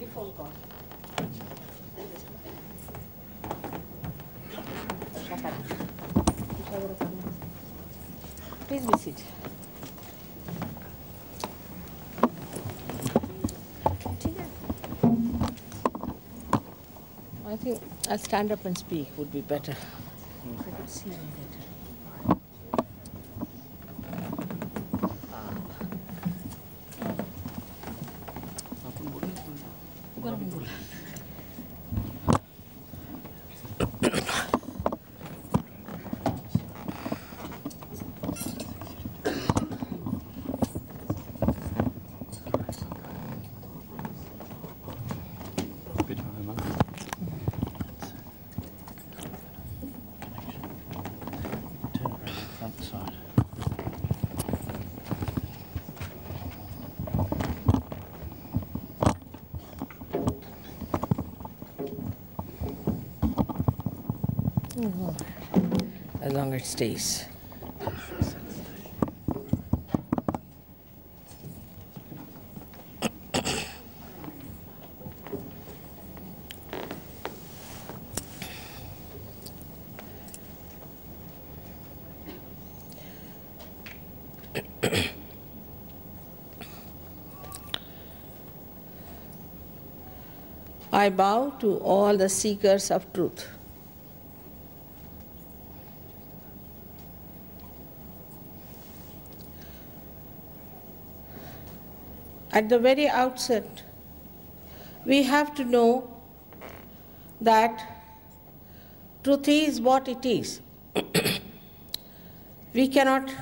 telephone call. Please be seated. I think I'll stand up and speak would be better. I could see him better. As long as it stays. I bow to all the seekers of truth. At the very outset, we have to know that truth is what it is. We cannot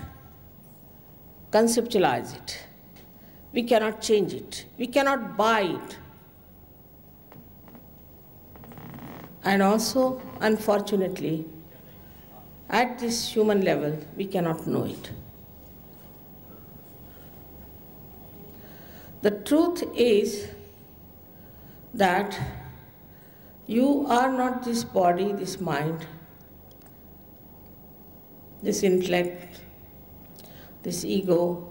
conceptualize it. We cannot change it. We cannot buy it. And also, unfortunately, at this human level, we cannot know it. The truth is that you are not this body, this mind, this intellect, this ego,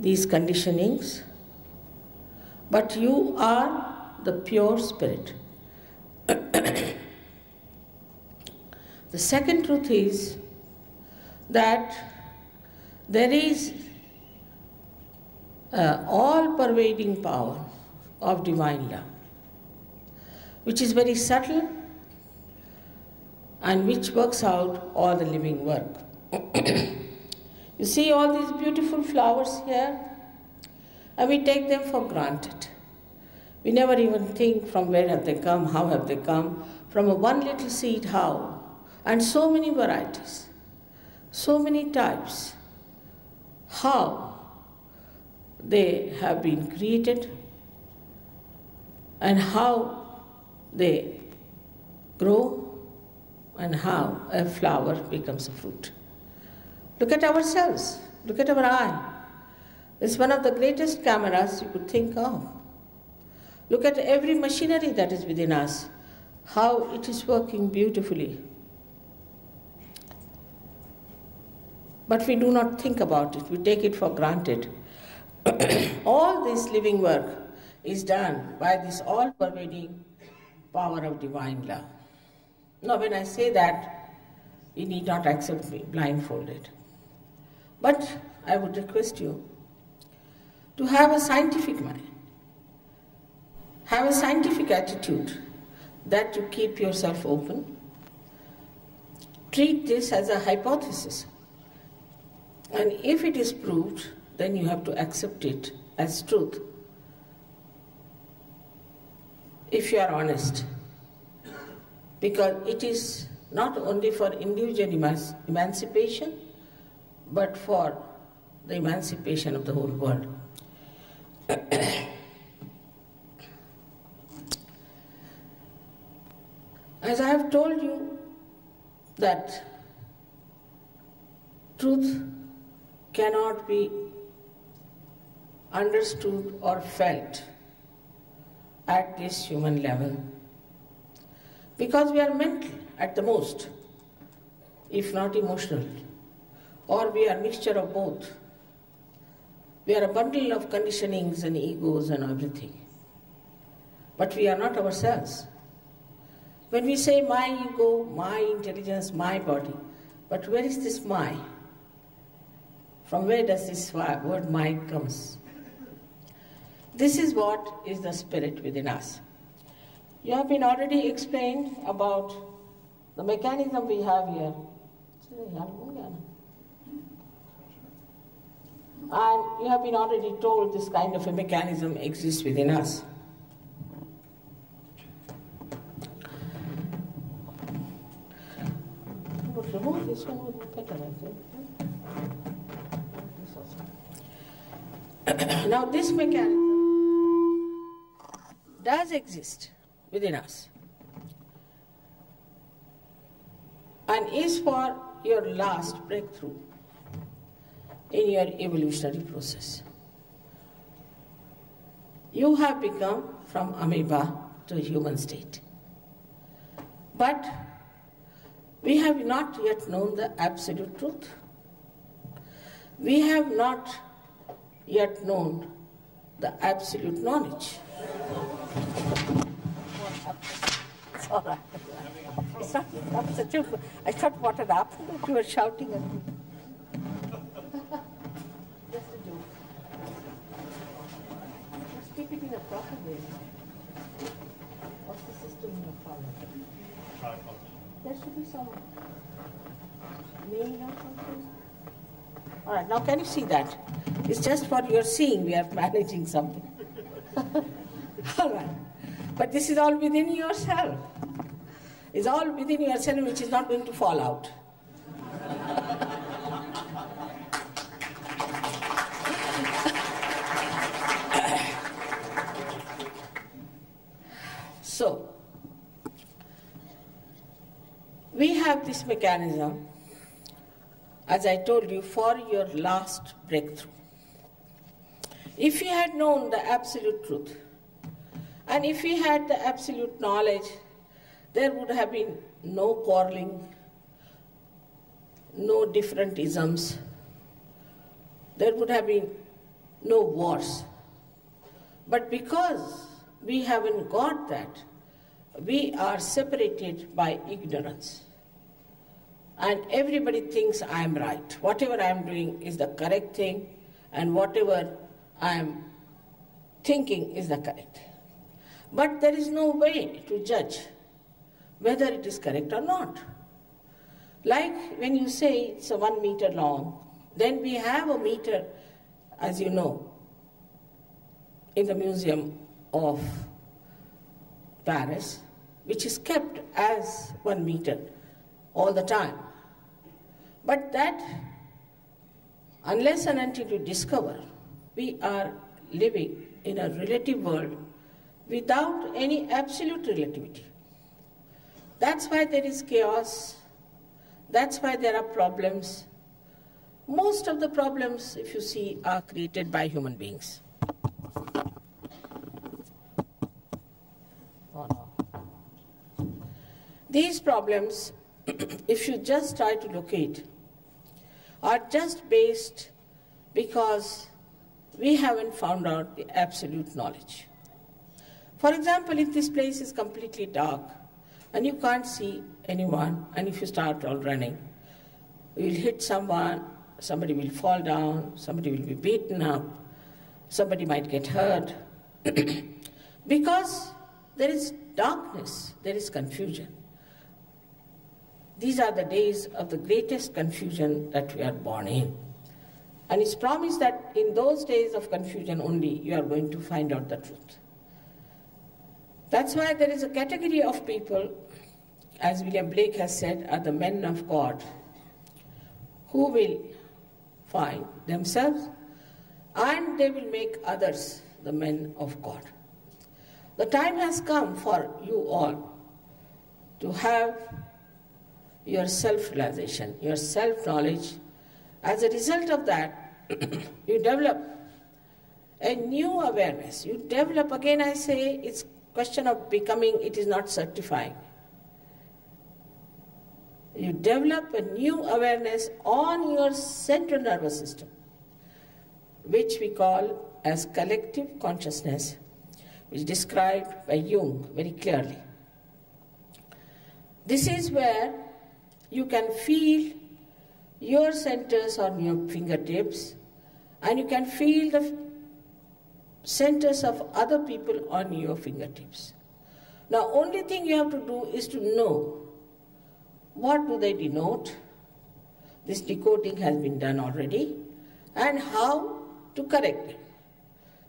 these conditionings, but you are the pure spirit. The second truth is that there is all-pervading power of divine love, which is very subtle and which works out all the living work. You see all these beautiful flowers here, and we take them for granted. We never even think from where have they come, how have they come, from a one little seed, how, and so many varieties, so many types, how they have been created and how they grow and how a flower becomes a fruit. Look at ourselves, look at our eye. It's one of the greatest cameras you could think of. Look at every machinery that is within us, how it is working beautifully. But we do not think about it, we take it for granted. All this living work is done by this all-pervading power of divine love. Now, when I say that, we need not accept me blindfolded. But I would request you to have a scientific mind, have a scientific attitude, that you keep yourself open. Treat this as a hypothesis. And if it is proved, then you have to accept it as truth. If you are honest. Because it is not only for individual emancipation, but for the emancipation of the whole world. As I have told you that truth cannot be understood or felt at this human level, because we are mental at the most, if not emotional, or we are a mixture of both. We are a bundle of conditionings and egos and everything. But we are not ourselves. When we say my ego, my intelligence, my body, but where is this my? From where does this word my comes? This is what is the spirit within us. You have been already explained about the mechanism we have here. And you have been already told this kind of a mechanism exists within us. Remove this one would be better, I think. Now this mechanism does exist within us and is for your last breakthrough in your evolutionary process. You have become from amoeba to a human state. But we have not yet known the absolute truth. We have not yet known the absolute knowledge. It's all right. It's not absolute. I thought what had happened that you were shouting at me. Just a joke. Just keep it in a proper way. What's the system you follow? Tripod. There should be some name or something. All right, now can you see that? It's just for your seeing we are managing something. All right. But this is all within yourself. It's all within yourself which is not going to fall out. So, we have this mechanism, as I told you, for your last breakthrough. If we had known the absolute truth, and if we had the absolute knowledge, there would have been no quarreling, no different isms, there would have been no wars. But because we haven't got that, we are separated by ignorance. And everybody thinks I am right. Whatever I am doing is the correct thing, and whatever I am thinking is the correct. But there is no way to judge whether it is correct or not. Like when you say it's 1 meter long, then we have a meter, as you know, in the Museum of Paris, which is kept as 1 meter all the time. But that, unless and until you discover, we are living in a relative world without any absolute relativity. That's why there is chaos. That's why there are problems. Most of the problems, if you see, are created by human beings. Oh, no. These problems, if you just try to locate, are just based because we haven't found out the absolute knowledge. For example, if this place is completely dark and you can't see anyone, and if you start all running, you will hit someone, somebody will fall down, somebody will be beaten up, somebody might get hurt. Because there is darkness, there is confusion. These are the days of the greatest confusion that we are born in. And it's promised that in those days of confusion only you are going to find out the truth. That's why there is a category of people, as William Blake has said, are the men of God, who will find themselves and they will make others the men of God. The time has come for you all to have your self-realization, your self-knowledge. As a result of that, you develop a new awareness. You develop, again I say, it's question of becoming, it is not certifying. You develop a new awareness on your central nervous system, which we call as collective consciousness, which is described by Jung very clearly. This is where you can feel your centers on your fingertips, and you can feel the centers of other people on your fingertips. Now, only thing you have to do is to know what do they denote. This decoding has been done already, and how to correct it.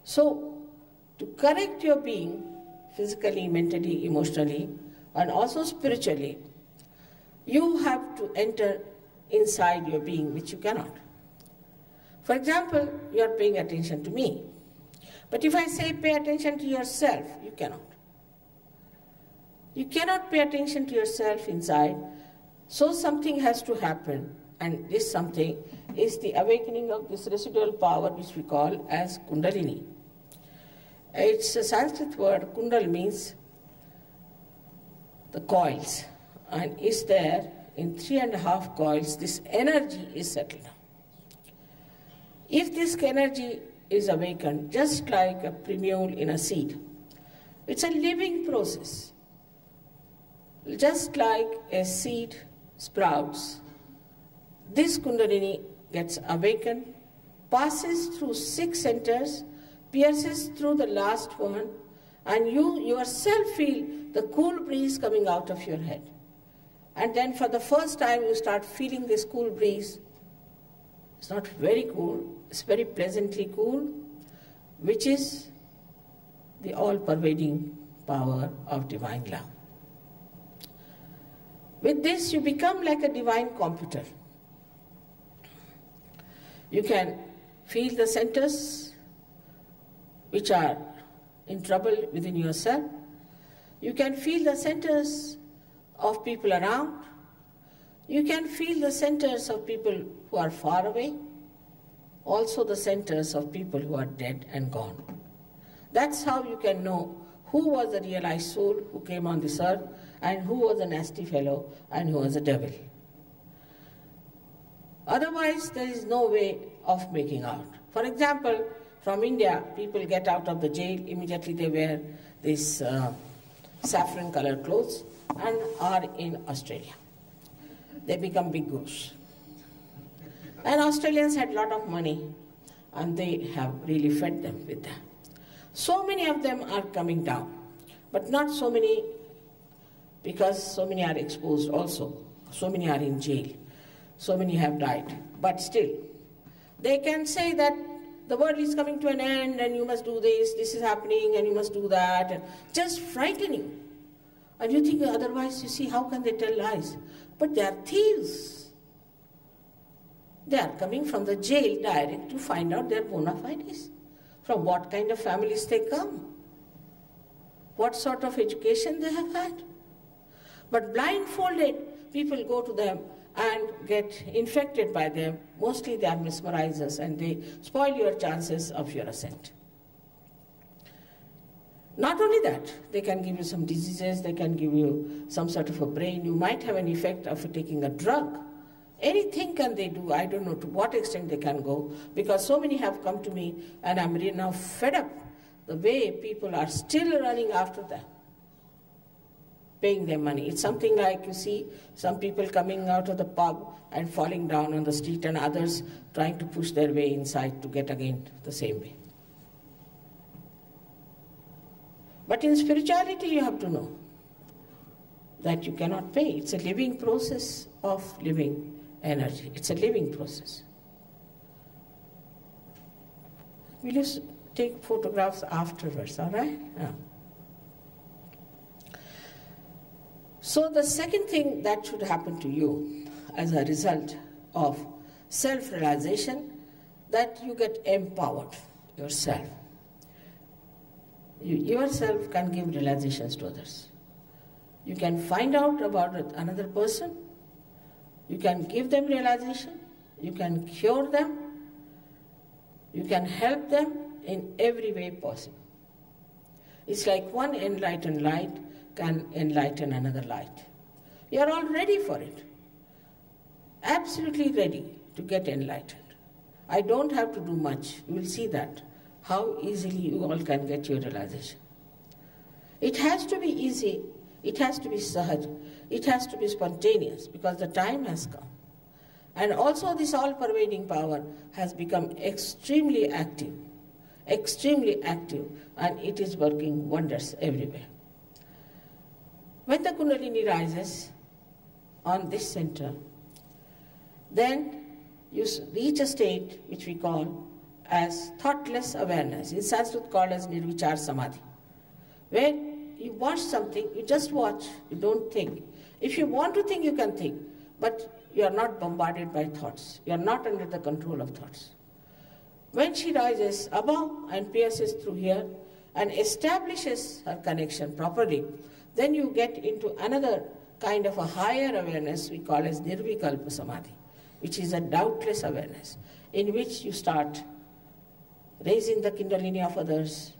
So, to correct your being, physically, mentally, emotionally, and also spiritually, you have to enter inside your being, which you cannot. For example, you are paying attention to me. But if I say pay attention to yourself, you cannot. You cannot pay attention to yourself inside, so something has to happen, and this something is the awakening of this residual power which we call as Kundalini. It's a Sanskrit word. Kundal means the coils, and is there in 3.5 coils. This energy is settled down. If this energy is awakened, just like a primule in a seed, it's a living process. Just like a seed sprouts, this Kundalini gets awakened, passes through 6 centers, pierces through the last one, and you yourself feel the cool breeze coming out of your head. And then for the first time you start feeling this cool breeze. It's not very cool, it's very pleasantly cool, which is the all-pervading power of divine love. With this, you become like a divine computer. You can feel the centers which are in trouble within yourself. You can feel the centers of people around. You can feel the centers of people who are far away. Also the centers of people who are dead and gone. That's how you can know who was the realized soul who came on this earth, and who was a nasty fellow, and who was a devil. Otherwise, there is no way of making out. For example, from India, people get out of the jail, immediately they wear these saffron colored clothes and are in Australia. They become big gurus. And Australians had a lot of money, and they have really fed them with that. So many of them are coming down, but not so many, because so many are exposed also. So many are in jail. So many have died. But still, they can say that the world is coming to an end, and you must do this is happening, and you must do that, and just frightening. And you think otherwise, you see, how can they tell lies? But they are thieves. They are coming from the jail direct to find out their bona fides. From what kind of families they come. What sort of education they have had. But blindfolded, people go to them and get infected by them. Mostly they are mesmerizers, and they spoil your chances of your ascent. Not only that, they can give you some diseases, they can give you some sort of a brain. You might have an effect of taking a drug. Anything can they do. I don't know to what extent they can go, because so many have come to me, and I'm really now fed up the way people are still running after them, paying them money. It's something like, you see, some people coming out of the pub and falling down on the street, and others trying to push their way inside to get again the same way. But in spirituality, you have to know that you cannot pay. It's a living process of living energy. It's a living process. We'll just take photographs afterwards, all right? Yeah. So the second thing that should happen to you as a result of self-realization, that you get empowered yourself. You yourself can give realizations to others. You can find out about another person. You can give them realization. You can cure them. You can help them in every way possible. It's like one enlightened light can enlighten another light. You are all ready for it. Absolutely ready to get enlightened. I don't have to do much. You will see that, how easily you all can get your realization. It has to be easy, it has to be sahaj, it has to be spontaneous, because the time has come. And also this all-pervading power has become extremely active, and it is working wonders everywhere. When the Kundalini rises on this center, then you reach a state which we call as thoughtless awareness, in Sanskrit called as Nirvichar Samadhi. When you watch something, you just watch, you don't think. If you want to think, you can think, but you are not bombarded by thoughts. You are not under the control of thoughts. When she rises above and pierces through here and establishes her connection properly, then you get into another kind of a higher awareness we call as Nirvikalpa Samadhi, which is a doubtless awareness, in which you start raising the Kundalini of others,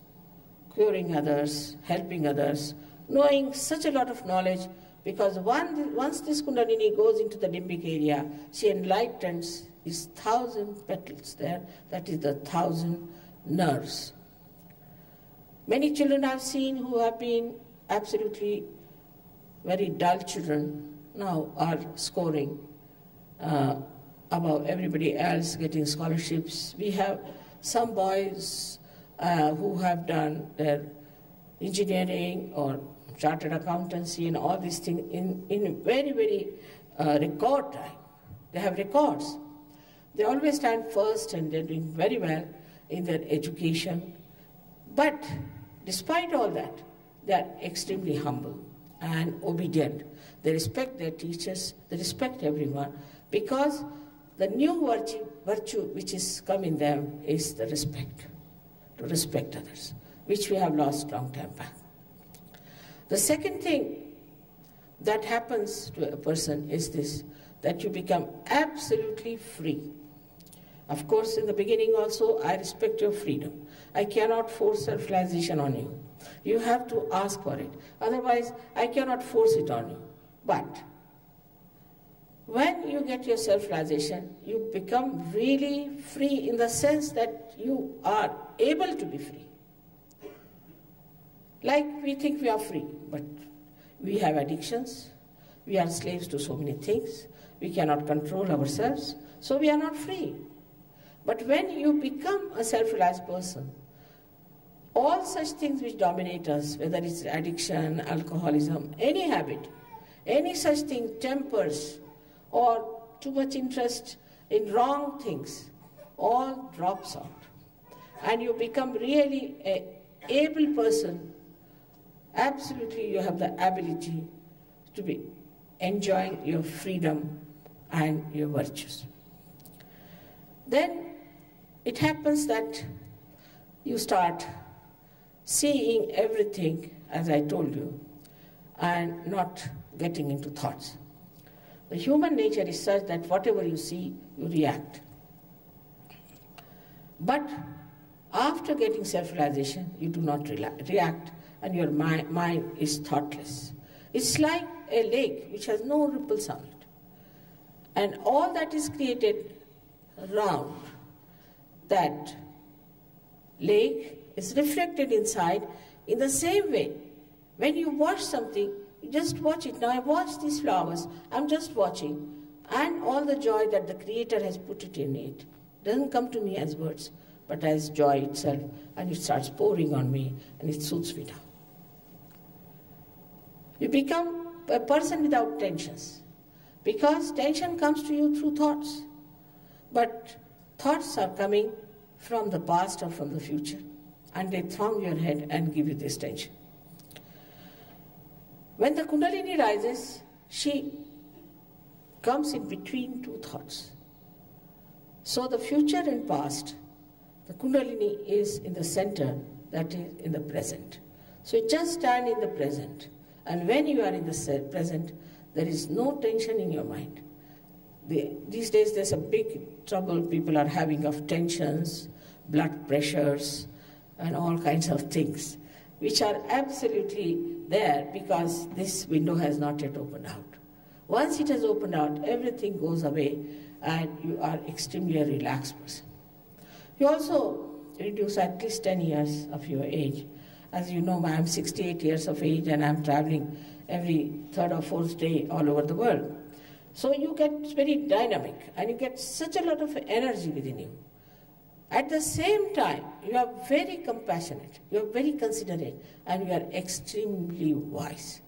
curing others, helping others, knowing such a lot of knowledge, because once this Kundalini goes into the limbic area, she enlightens these 1,000 petals there, that is the 1,000 nerves. Many children I've seen who have been absolutely very dull children now are scoring above everybody else, getting scholarships. We have some boys who have done their engineering or chartered accountancy and all these things in very, very record time. They have records. They always stand first and they're doing very well in their education. But despite all that, they are extremely humble and obedient. They respect their teachers, they respect everyone, because the new virtue which is come in them is the respect, to respect others, which we have lost long time back. The second thing that happens to a person is this, that you become absolutely free. Of course, in the beginning also, I respect your freedom. I cannot force self-realization on you. You have to ask for it. Otherwise, I cannot force it on you. But when you get your self-realization, you become really free in the sense that you are able to be free. Like we think we are free, but we have addictions. We are slaves to so many things. We cannot control ourselves, so we are not free. But when you become a self-realized person, all such things which dominate us, whether it's addiction, alcoholism, any habit, any such thing, tempers, or too much interest in wrong things, all drops out. And you become really an able person. Absolutely, you have the ability to be enjoying your freedom and your virtues. Then it happens that you start seeing everything, as I told you, and not getting into thoughts. The human nature is such that whatever you see, you react. But after getting self-realization, you do not react, and your mind is thoughtless. It's like a lake which has no ripples on it. And all that is created around that lake is reflected inside in the same way. When you watch something, you just watch it. Now I watch these flowers, I'm just watching, and all the joy that the Creator has put it in it doesn't come to me as words, but as joy itself, and it starts pouring on me, and it soothes me down. You become a person without tensions, because tension comes to you through thoughts. But thoughts are coming from the past or from the future, and they throng your head and give you this tension. When the Kundalini rises, she comes in between two thoughts. So the future and past, the Kundalini is in the center, that is in the present. So you just stand in the present, and when you are in the present, there is no tension in your mind. These days there's a big trouble people are having of tensions, blood pressures, and all kinds of things, which are absolutely there because this window has not yet opened out. Once it has opened out, everything goes away and you are extremely a relaxed person. You also reduce at least 10 years of your age. As you know, I am 68 years of age and I am traveling every third or fourth day all over the world. So you get very dynamic and you get such a lot of energy within you. At the same time, you are very compassionate, you are very considerate, and you are extremely wise.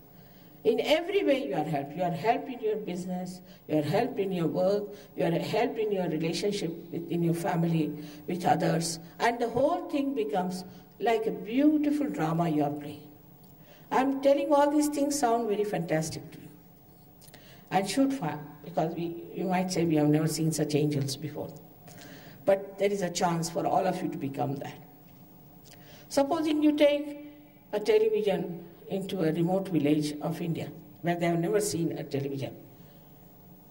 In every way you are helped. You are helped in your business, you are helped in your work, you are helped in your relationship in your family, with others, and the whole thing becomes like a beautiful drama you are playing. I am telling all these things sound very fantastic to you, and should find, because you might say we have never seen such angels before. But there is a chance for all of you to become that. Supposing you take a television into a remote village of India, where they have never seen a television,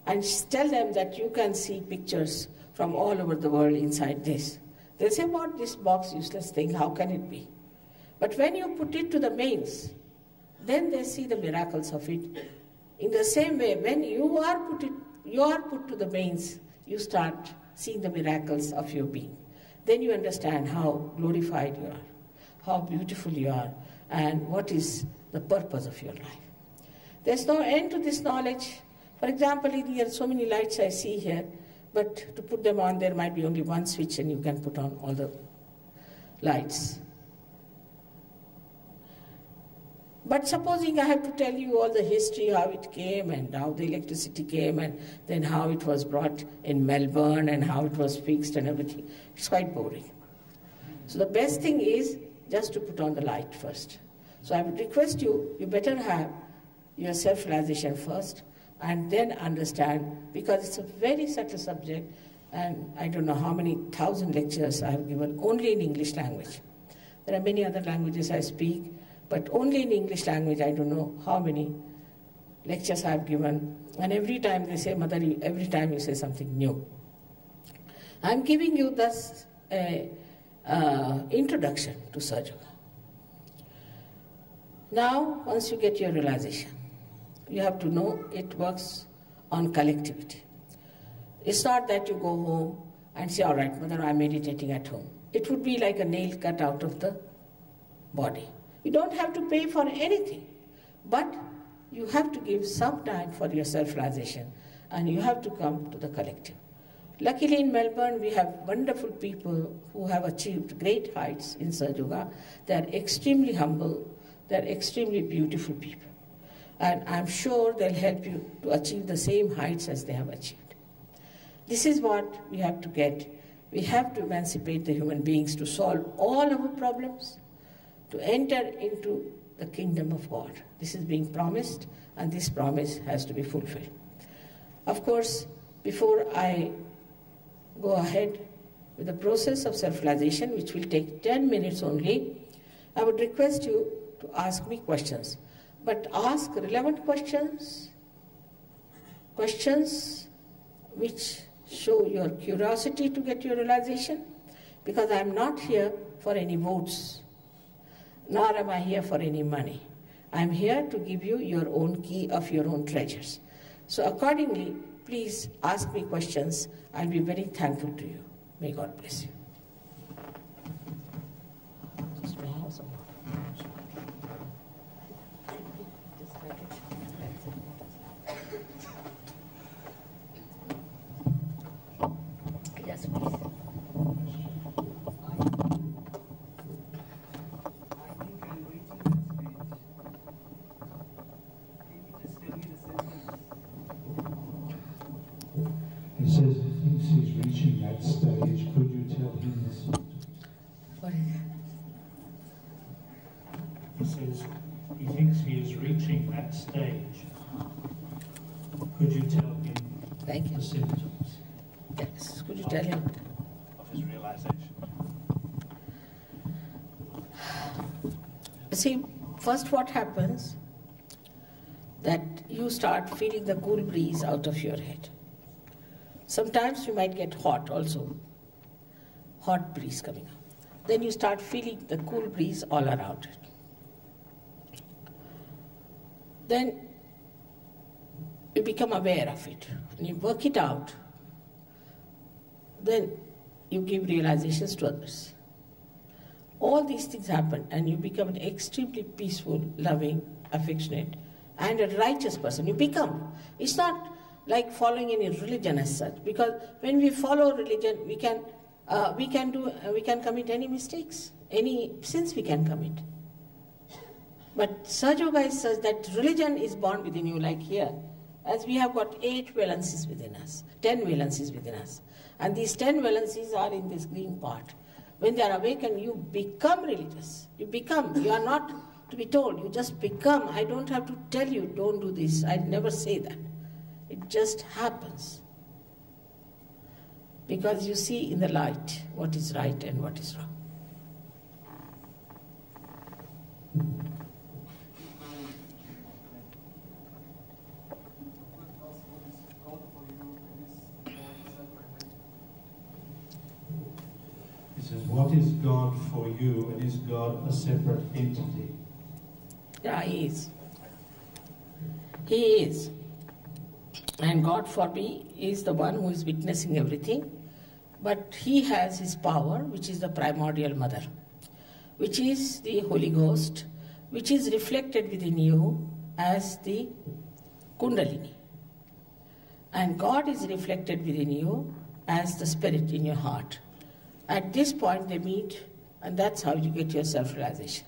and tell them that you can see pictures from all over the world inside this. They'll say, what, this box, useless thing, how can it be? But when you put it to the mains, then they see the miracles of it. In the same way, when you are put to the mains, you start seeing the miracles of your being. Then you understand how glorified you are, how beautiful you are, and what is the purpose of your life. There's no end to this knowledge. For example, here are so many lights I see here, but to put them on, there might be only one switch and you can put on all the lights. But supposing I have to tell you all the history, how it came and how the electricity came and then how it was brought in Melbourne and how it was fixed and everything, it's quite boring. So the best thing is just to put on the light first. So I would request you, you better have your self-realization first and then understand, because it's a very subtle subject and I don't know how many thousand lectures I have given only in English language. There are many other languages I speak, but only in English language I don't know how many lectures I have given. And every time they say, Mother, every time you say something new. I'm giving you thus an introduction to Sahaja Yoga. Now, once you get your realization, you have to know it works on collectivity. It's not that you go home and say, all right, Mother, I'm meditating at home. It would be like a nail cut out of the body. You don't have to pay for anything, but you have to give some time for your self-realization and you have to come to the collective. Luckily in Melbourne, we have wonderful people who have achieved great heights in Sahaja Yoga. They are extremely humble, they are extremely beautiful people. And I'm sure they'll help you to achieve the same heights as they have achieved. This is what we have to get. We have to emancipate the human beings to solve all our problems, to enter into the kingdom of God. This is being promised, and this promise has to be fulfilled. Of course, before I go ahead with the process of self-realization, which will take 10 minutes only, I would request you to ask me questions. But ask relevant questions, questions which show your curiosity to get your realization, because I am not here for any votes, nor am I here for any money. I am here to give you your own key of your own treasures. So accordingly, please ask me questions. I'll be very thankful to you. May God bless you. Just may I have some water? Yes, please. He says he thinks he's reaching that stage. Could you tell him this? What is it? He says he thinks he is reaching that stage. Could you tell him Thank you. the symptoms Yes, could you tell him? of his realization? See, first what happens, that you start feeling the cool breeze out of your head. Sometimes you might get hot also, hot breeze coming up. Then you start feeling the cool breeze all around it. Then you become aware of it and you work it out. Then you give realizations to others. All these things happen and you become an extremely peaceful, loving, affectionate and a righteous person. You become. It's not like following any religion as such, because when we follow religion, we can commit any mistakes, any sins we can commit. But Sahaja Yoga is such that religion is born within you, like here, as we have got 8 valencies within us, 10 valencies within us. And these 10 valencies are in this green part. When they are awakened, you become religious. You become. You are not to be told. You just become. I don't have to tell you, don't do this. I never say that. It just happens. Because you see in the light what is right and what is wrong. Says, what is God for you, and is God a separate entity? Yeah, He is. He is. And God for me is the one who is witnessing everything, but He has His power, which is the primordial mother, which is the Holy Ghost, which is reflected within you as the Kundalini. And God is reflected within you as the spirit in your heart. At this point they meet, and that's how you get your self-realization.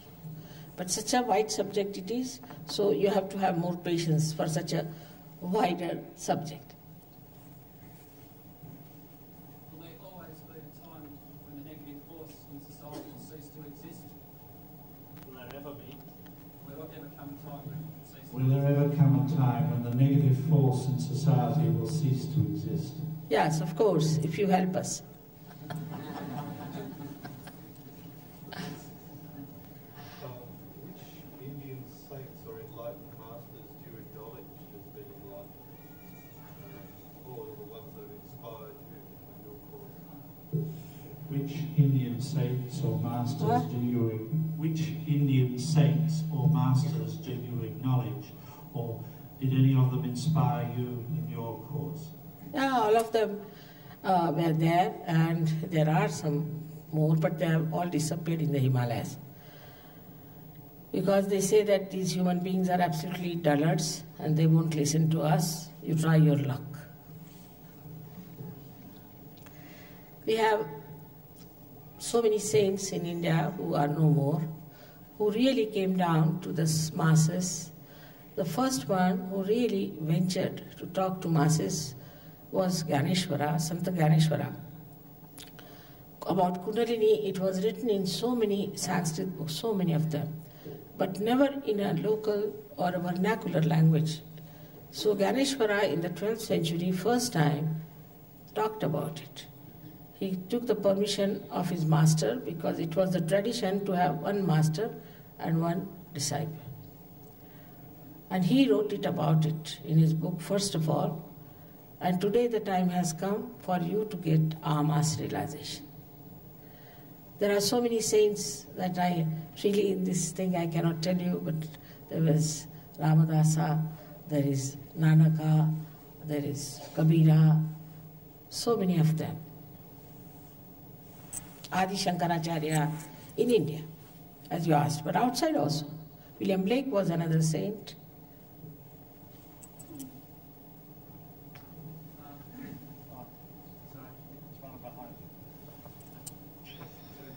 But such a wide subject it is, so you have to have more patience for such a wider subject. Will there always be a time when the negative force in society will cease to exist? Will there ever be? Will there ever come a time when it will cease? Will there ever come a time when the negative force in society will cease to exist? Yes, of course, if you help us. Which Indian saints or masters do you acknowledge, or did any of them inspire you in your cause? Yeah, all of them were there, and there are some more, but they have all disappeared in the Himalayas. Because they say that these human beings are absolutely dullards and they won't listen to us. You try your luck. We have so many saints in India who are no more, who really came down to the masses. The first one who really ventured to talk to masses was Gyaneshwara, Santa Gyaneshwara. About Kundalini, it was written in so many Sanskrit books, so many of them, but never in a local or a vernacular language. So Gyaneshwara in the 12th century first time talked about it. He took the permission of his master, because it was the tradition to have one master and one disciple. And he wrote it about it in his book, first of all. And today the time has come for you to get mass realization. There are so many saints that I really, in this thing I cannot tell you, but there was Ramadasa, there is Nanaka, there is Kabira, so many of them. Adi Shankaracharya in India, as you asked, but outside also. William Blake was another saint.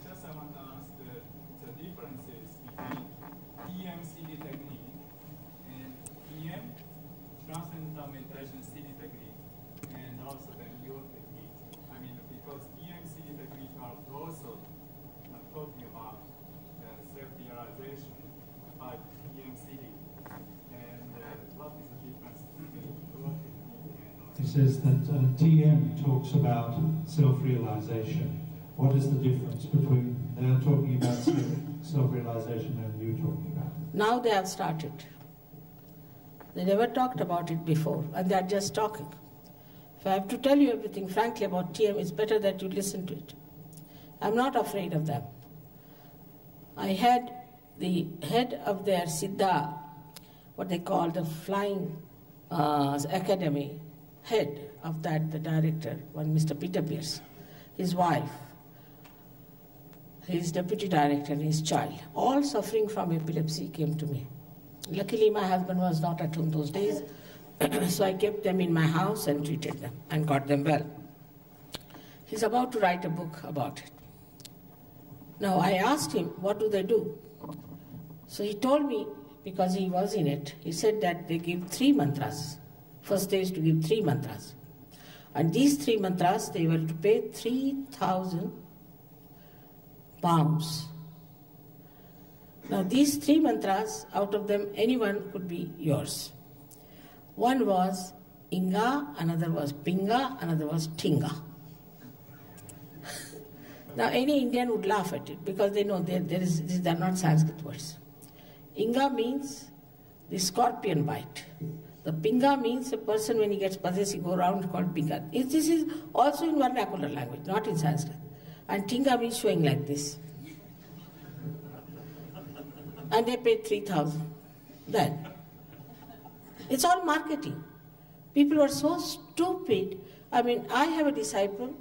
Just I want to ask the differences between EM-CD technique and EM, Transcendental Meditation CD technique, and also the your technique. I mean, because EM-CD technique are also talking about self-realization, but EM-CD. And what is the difference between your technique and He says that TM talks about self-realization. What is the difference between they're talking about self-realization and you talking about it? Now they have started. They never talked about it before, and they are just talking. If I have to tell you everything frankly about TM, it's better that you listen to it. I'm not afraid of them. I had the head of their Siddha, what they call the Flying Academy, head of that, the director, one Mr. Peter Pierce. his wife, his deputy director, and his child, all suffering from epilepsy, came to me. Luckily, my husband was not at home those days, so I kept them in my house and treated them and got them well. He's about to write a book about it. Now, I asked him, what do they do? So he told me, because he was in it, he said that they give 3 mantras. First day is to give 3 mantras. And these 3 mantras, they were to pay 3,000 pounds. Now these 3 mantras, out of them anyone could be yours. One was Inga, another was Pinga, another was Tinga. Now any Indian would laugh at it because they know they're not Sanskrit words. Inga means the scorpion bite. The Pinga means a person when he gets possessed, he goes around called Pinga. This is also in vernacular language, not in Sanskrit. And Tinga means showing like this. And they paid 3,000. Then. It's all marketing. People were so stupid. I mean, I have a disciple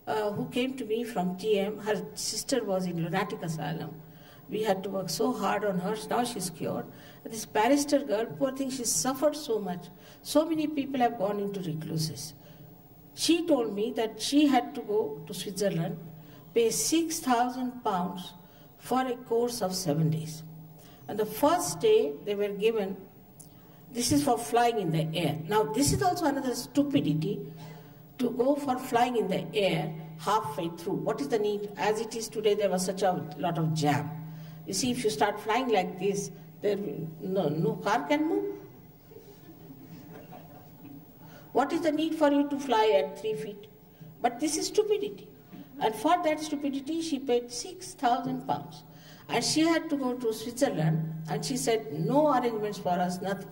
who came to me from TM. Her sister was in lunatic asylum. We had to work so hard on her. Now she's cured. This barrister girl, poor thing, she suffered so much. So many people have gone into recluses. She told me that she had to go to Switzerland, pay 6,000 pounds for a course of 7 days. And the first day they were given, this is for flying in the air. Now this is also another stupidity, to go for flying in the air halfway through. What is the need? As it is today, there was such a lot of jam. You see, if you start flying like this, no car can move. What is the need for you to fly at 3 feet? But this is stupidity. And for that stupidity, she paid 6,000 pounds. And she had to go to Switzerland, and she said, no arrangements for us, nothing.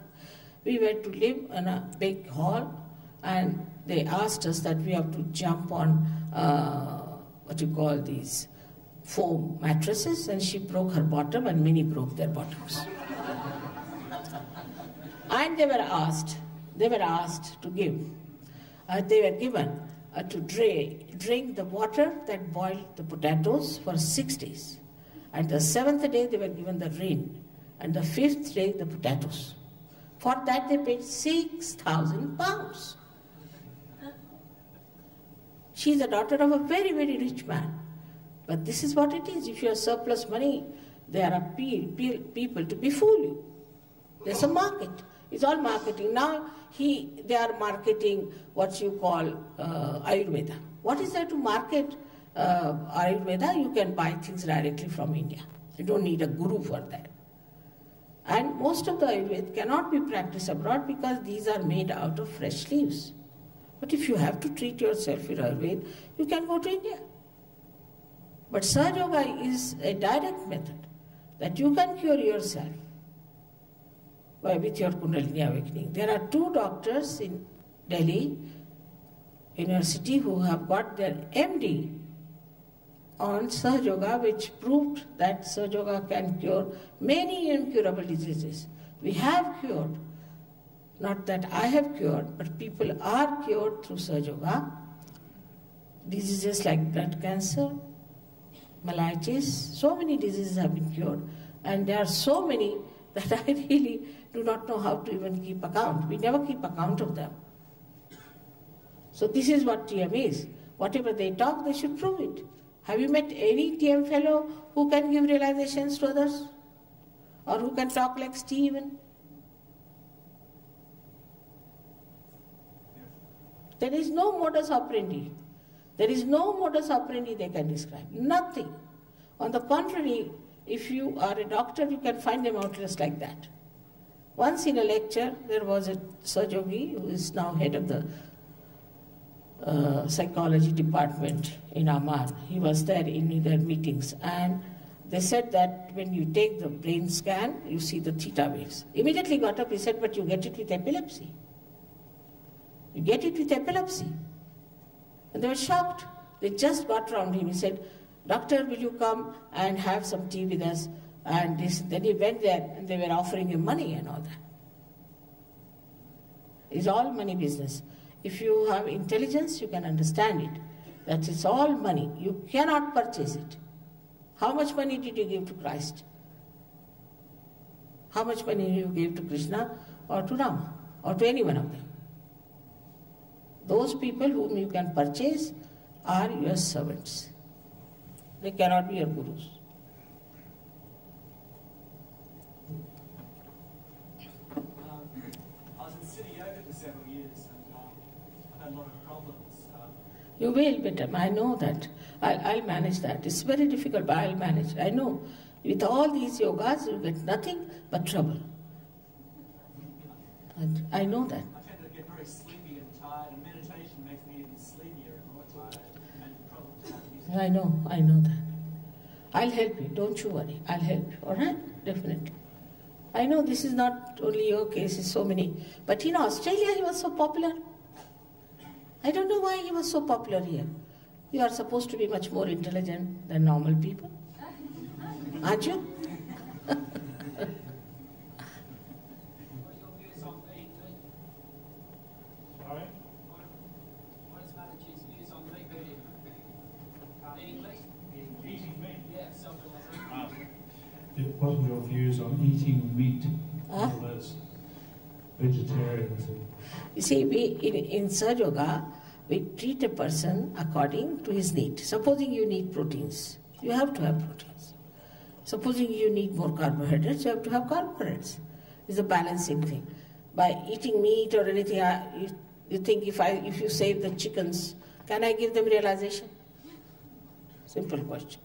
We were to live in a big hall, and they asked us that we have to jump on, what you call these, foam mattresses, and she broke her bottom, and many broke their bottoms. And they were asked to give, they were given to drink the water that boiled the potatoes for 6 days. And the 7th day they were given the rain, and the 5th day the potatoes. For that they paid 6,000 pounds. She is the daughter of a very, very rich man. But this is what it is. If you have surplus money, there are people to befool you. There's a market. It's all marketing. Now they are marketing what you call Ayurveda. What is there to market Ayurveda? You can buy things directly from India. You don't need a guru for that. And most of the Ayurveda cannot be practiced abroad because these are made out of fresh leaves. But if you have to treat yourself with Ayurveda, you can go to India. But Sahaja Yoga is a direct method that you can cure yourself with your Kundalini awakening. There are 2 doctors in Delhi University who have got their MD on Sahaja Yoga, which proved that Sahaja Yoga can cure many incurable diseases. We have cured, not that I have cured, but people are cured through Sahaja Yoga. Diseases like blood cancer, mellitus, so many diseases have been cured, and there are so many that I really do not know how to even keep account. We never keep account of them. So this is what TM is. Whatever they talk, they should prove it. Have you met any TM fellow who can give realizations to others? Or who can talk like Stephen? There is no modus operandi. There is no modus operandi they can describe. Nothing. On the contrary, if you are a doctor, you can find them out just like that. Once in a lecture, there was a Sahaja who is now head of the psychology department in Amman. He was there in their meetings, and they said that when you take the brain scan, you see the theta waves. Immediately got up, he said, but you get it with epilepsy. You get it with epilepsy. And they were shocked. They just got round him. He said, doctor, will you come and have some tea with us? And then he went there, and they were offering him money and all that. It's all money business. If you have intelligence, you can understand it. That is all money. You cannot purchase it. How much money did you give to Christ? How much money did you give to Krishna or to Rama or to any one of them? Those people whom you can purchase are your servants. They cannot be your gurus. I was in City Yoga for several years and I had a lot of problems. You will, but I know that. I'll manage that. It's very difficult, but I'll manage. I know. With all these yogas, you get nothing but trouble. And I know that. I tend to get very sleepy and tired, and meditation makes me even sleepier and more tired, and problems have I know that. I'll help you, don't you worry. I'll help you, all right? Definitely. I know this is not only your case, it's so many. But in Australia, he was so popular. I don't know why he was so popular here. You are supposed to be much more intelligent than normal people. Aren't you? What are your views on meat? Sorry? What is Mataji's views on meat eating? Eating meat? Eating meat? Yeah, self-realization. What are your views on eating meat? Huh? All those vegetarianism. You see, in Sahaja Yoga, we treat a person according to his need. Supposing you need proteins, you have to have proteins. Supposing you need more carbohydrates, you have to have carbohydrates. It's a balancing thing. By eating meat or anything, you think if you save the chickens, can I give them realization? Simple question.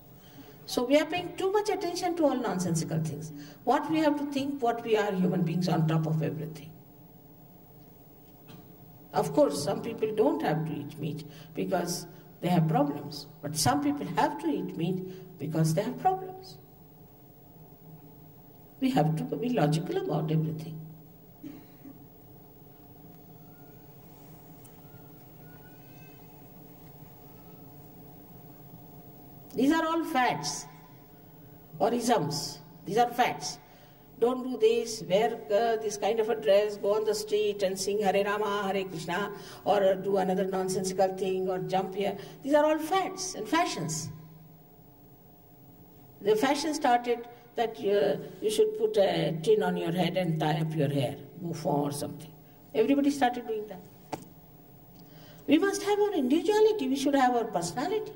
So we are paying too much attention to all nonsensical things. What we have to think, what we are human beings on top of everything. Of course, some people don't have to eat meat because they have problems. But some people have to eat meat because they have problems. We have to be logical about everything. These are all fads or isms. These are fads. Don't do this, wear this kind of a dress, go on the street and sing Hare Rama, Hare Krishna, or do another nonsensical thing, or jump here. These are all fads and fashions. The fashion started that you should put a tin on your head and tie up your hair, bouffant or something. Everybody started doing that. We must have our individuality, we should have our personality.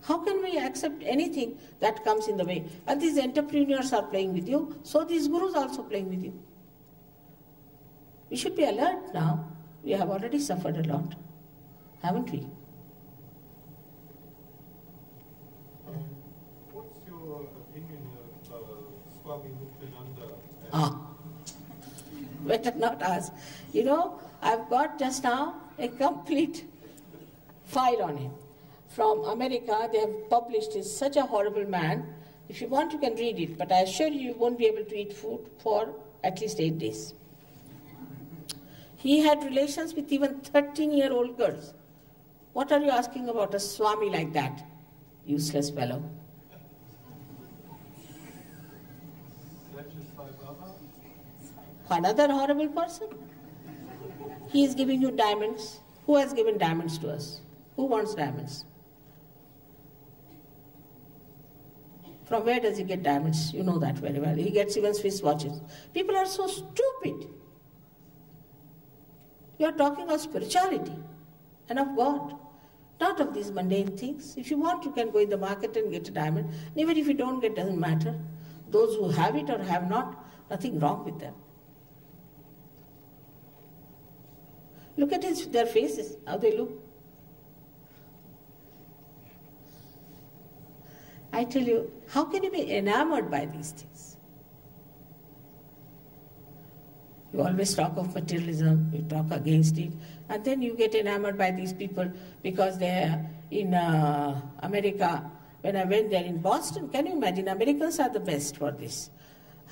How can we accept anything that comes in the way? And these entrepreneurs are playing with you, so these gurus are also playing with you. We should be alert now. We have already suffered a lot, haven't we? What's your opinion of Swami Muktananda? Better not ask. You know, I've got just now a complete file on him. From America, they have published, he's such a horrible man. If you want, you can read it, but I assure you, you won't be able to eat food for at least 8 days. He had relations with even 13-year-old girls. What are you asking about a Swami like that? Useless fellow. Another horrible person. He is giving you diamonds. Who has given diamonds to us? Who wants diamonds? From where does he get diamonds? You know that very well. He gets even Swiss watches. People are so stupid. You are talking of spirituality and of God, not of these mundane things. If you want, you can go in the market and get a diamond. And even if you don't get, it doesn't matter. Those who have it or have not, nothing wrong with them. Look at their faces, how they look. I tell you, how can you be enamored by these things? You always talk of materialism, you talk against it, and then you get enamored by these people because they are in America. When I went there in Boston, can you imagine, Americans are the best for this.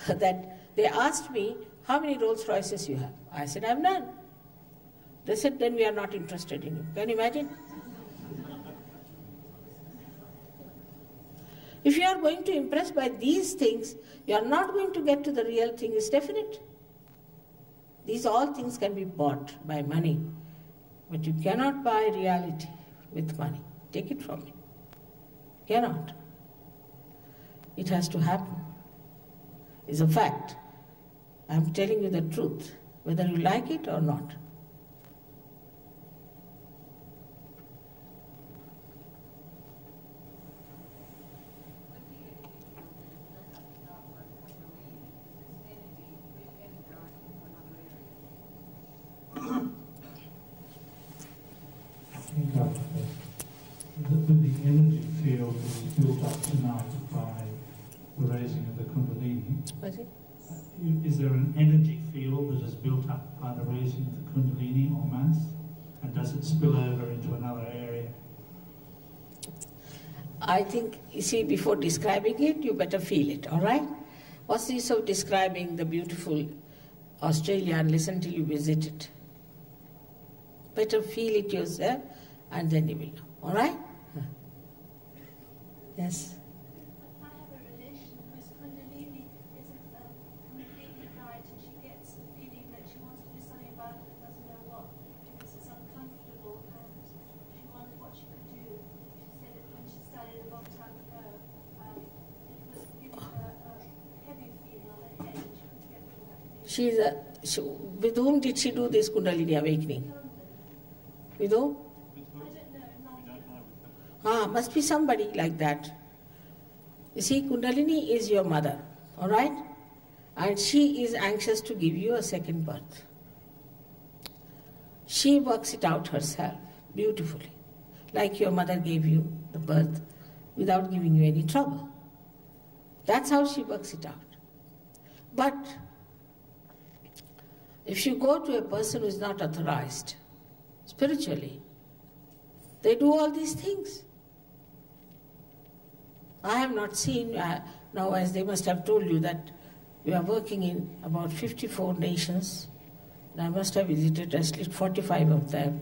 That they asked me, how many Rolls Royces you have? I said, I have none. They said, then we are not interested in you. Can you imagine? If you are going to impress by these things, you are not going to get to the real thing, it's definite. These all things can be bought by money, but you cannot buy reality with money. take it from me. Cannot. It has to happen. It's a fact. I'm telling you the truth, whether you like it or not. With the energy field that is built up tonight by the raising of the Kundalini, is there an energy field that is built up by the raising of the Kundalini or mass? And does it spill over into another area? I think, you see, before describing it, you better feel it, all right? What's the use of describing the beautiful Australia unless until you visit it? Better feel it yourself, and then you will know, all right? Yes? I have a relation whose Kundalini isn't completely right, and she gets the feeling that she wants to do something about it and doesn't know what, because it's uncomfortable, and she wondered what she could do. She said that when she studied a long time ago, it was giving her a heavy feeling on her head, and she couldn't get rid of that feeling. With whom did she do this Kundalini awakening? With whom? Must be somebody like that. You see, Kundalini is your mother, all right? And she is anxious to give you a second birth. She works it out herself beautifully, like your mother gave you the birth without giving you any trouble. That's how she works it out. But if you go to a person who is not authorized spiritually, they do all these things. I have not seen, now as they must have told you, that we are working in about 54 nations, and I must have visited at least 45 of them.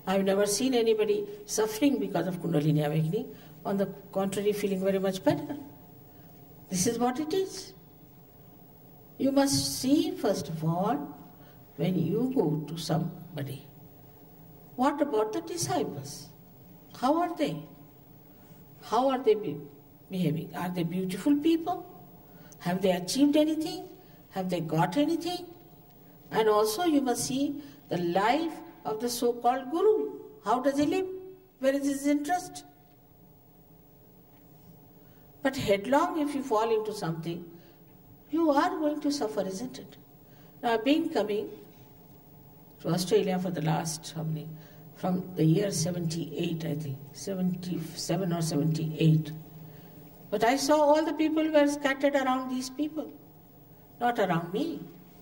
I have never seen anybody suffering because of Kundalini awakening. On the contrary, feeling very much better. This is what it is. You must see, first of all, when you go to somebody, what about the disciples? How are they? How are they behaving? Are they beautiful people? Have they achieved anything? Have they got anything? And also you must see the life of the so-called guru. How does he live? Where is his interest? But headlong, if you fall into something, you are going to suffer, isn't it? Now I've been coming to Australia for the last, from the year 78, I think, 77 or 78. But I saw all the people were scattered around these people, not around me.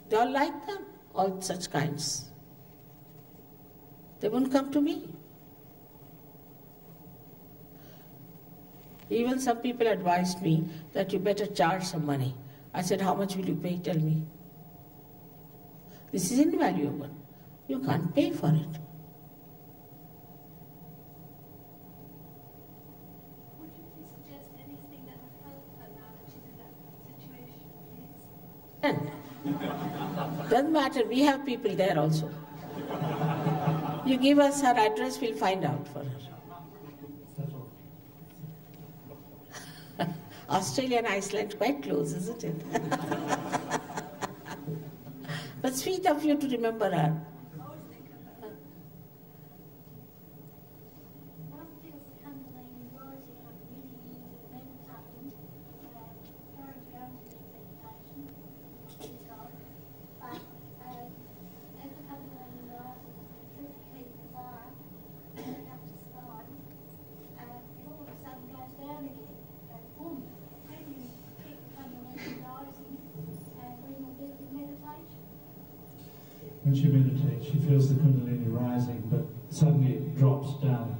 They all like them, all such kinds. They won't come to me. Even some people advised me that you better charge some money. I said, how much will you pay? Tell me. This is invaluable. You can't pay for it. Doesn't matter, we have people there also. You give us her address, we'll find out for her. Australia and Iceland quite close, isn't it? But sweet of you to remember her. When she meditates, she feels the Kundalini rising, but suddenly it drops down.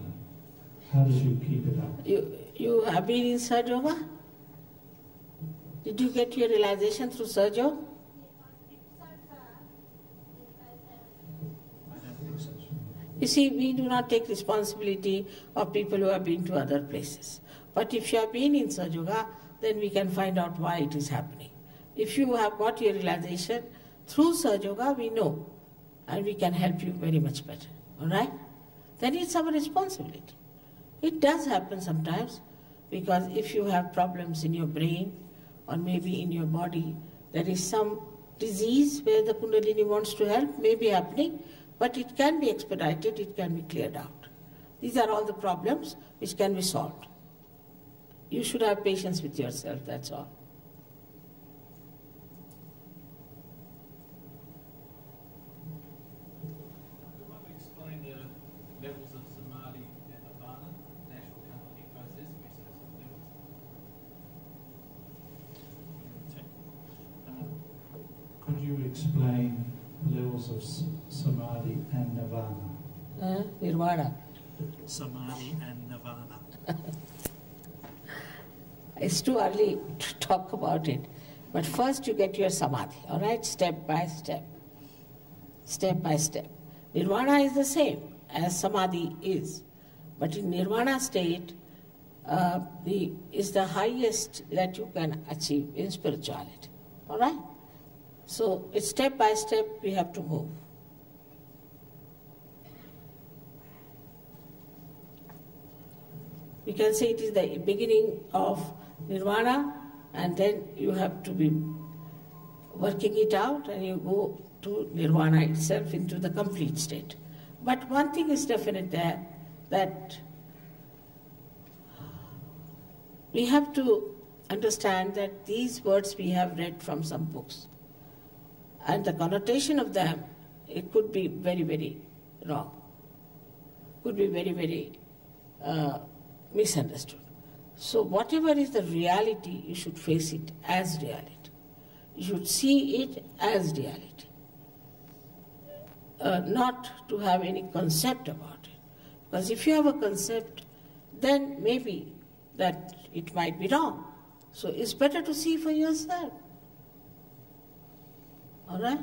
How does she keep it up? You have been in Sahaja Yoga? Did you get your realization through Sahaja Yoga? You see, we do not take responsibility of people who have been to other places. But if you have been in Sahaja Yoga, then we can find out why it is happening. If you have got your realization through Sahaja Yoga, we know, and we can help you very much better. All right? Then it's our responsibility. It does happen sometimes, because if you have problems in your brain or maybe in your body, there is some disease where the Kundalini wants to help, may be happening, but it can be expedited, it can be cleared out. These are all the problems which can be solved. You should have patience with yourself, that's all. Levels of samadhi and nirvana, the actual Kundalini process, we say some levels. Could you explain levels of samadhi and nirvana? Nirvana. Samadhi and nirvana. It's too early to talk about it. But first you get your samadhi, all right? Step by step. Step by step. Nirvana is the same as samadhi is. But in nirvana state is the highest that you can achieve in spirituality. All right? So it's step by step we have to move. We can say it is the beginning of nirvana, and then you have to be working it out and you go to nirvana itself, into the complete state. But one thing is definite there, that we have to understand that these words we have read from some books, and the connotation of them, it could be very, very wrong, could be very, very misunderstood. So whatever is the reality, you should face it as reality. You should see it as reality. Not to have any concept about it. Because if you have a concept, then maybe that it might be wrong. So it's better to see for yourself. All right?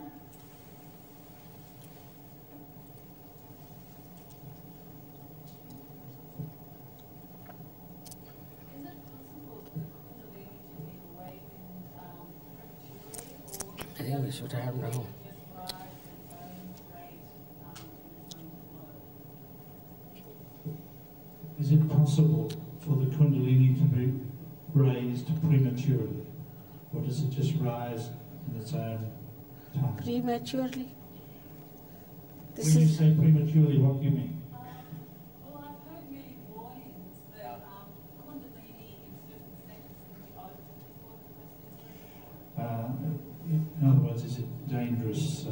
I think we should have now. Is it possible for the Kundalini to be raised prematurely? Or does it just rise in its own time? Prematurely? When you say prematurely, what do you mean? Well, I've heard many warnings that Kundalini in certain sectors can be opened before the person is ready for it. In other words, is it dangerous?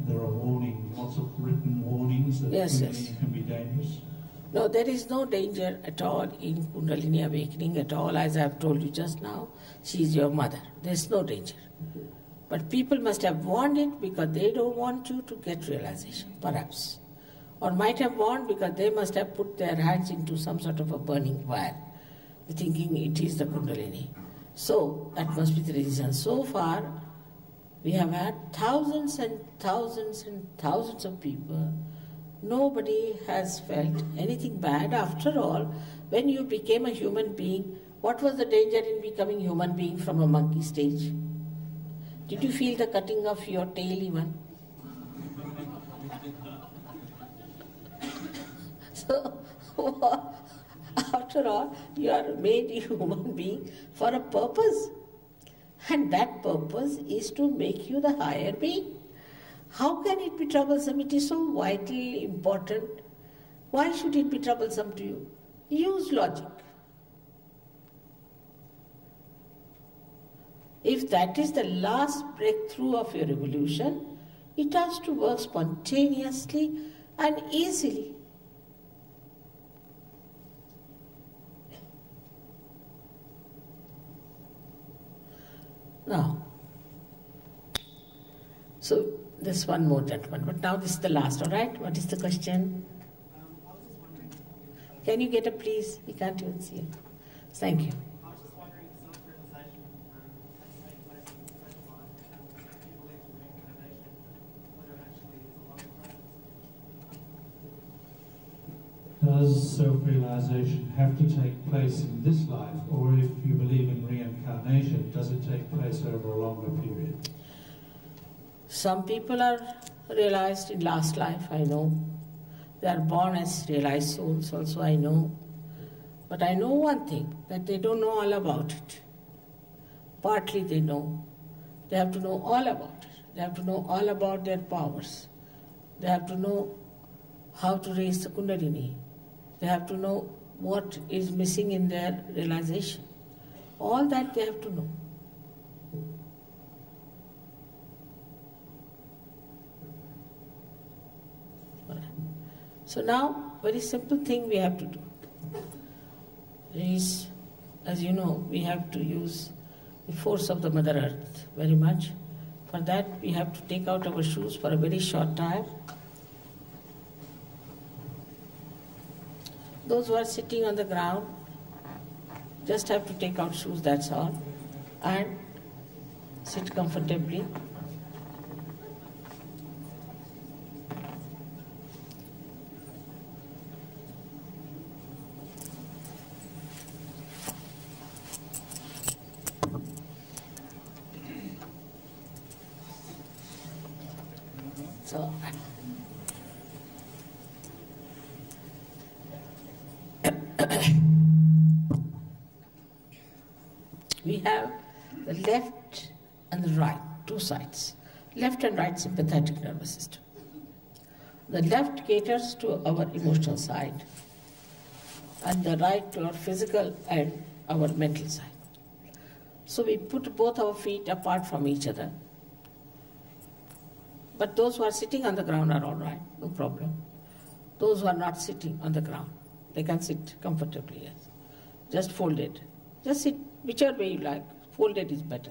There are warnings, lots of written warnings that Kundalini can be dangerous? No, there is no danger at all in Kundalini awakening at all. As I have told you just now, she is your mother. There is no danger. But people must have warned it because they don't want you to get realization, perhaps. Or might have warned because they must have put their hands into some sort of a burning fire, thinking it is the Kundalini. So that must be the reason. So far, we have had thousands and thousands and thousands of people. Nobody has felt anything bad. After all, when you became a human being, what was the danger in becoming a human being from a monkey stage? Did you feel the cutting of your tail even? So, after all, you are made a human being for a purpose. And that purpose is to make you the higher being. How can it be troublesome? It is so vitally important. Why should it be troublesome to you? Use logic. If that is the last breakthrough of your evolution, it has to work spontaneously and easily. Now, so there's one more gentleman, but now this is the last, all right? What is the question? I was just wondering... Can you get up, please? We can't even see you. Thank you. I was just wondering, self-realization has taken place in the present life, and do you believe in reincarnation, whether it actually is a life presence? Does self-realization have to take place in this life, or if you believe in reincarnation, does it take place over a longer period? Some people are realized in last life, I know. They are born as realized souls also, I know. But I know one thing, that they don't know all about it. Partly they know. They have to know all about it. They have to know all about their powers. They have to know how to raise the Kundalini. They have to know what is missing in their realization. All that they have to know. So now, very simple thing we have to do is, as you know, we have to use the force of the Mother Earth very much. For that, we have to take out our shoes for a very short time. Those who are sitting on the ground just have to take out shoes, that's all, and sit comfortably. So, we have the left and the right, two sides. Left and right sympathetic nervous system. The left caters to our emotional side, and the right to our physical and our mental side. So we put both our feet apart from each other. But those who are sitting on the ground are all right, no problem. Those who are not sitting on the ground, they can sit comfortably, yes. Just folded. Just sit whichever way you like. Folded is better.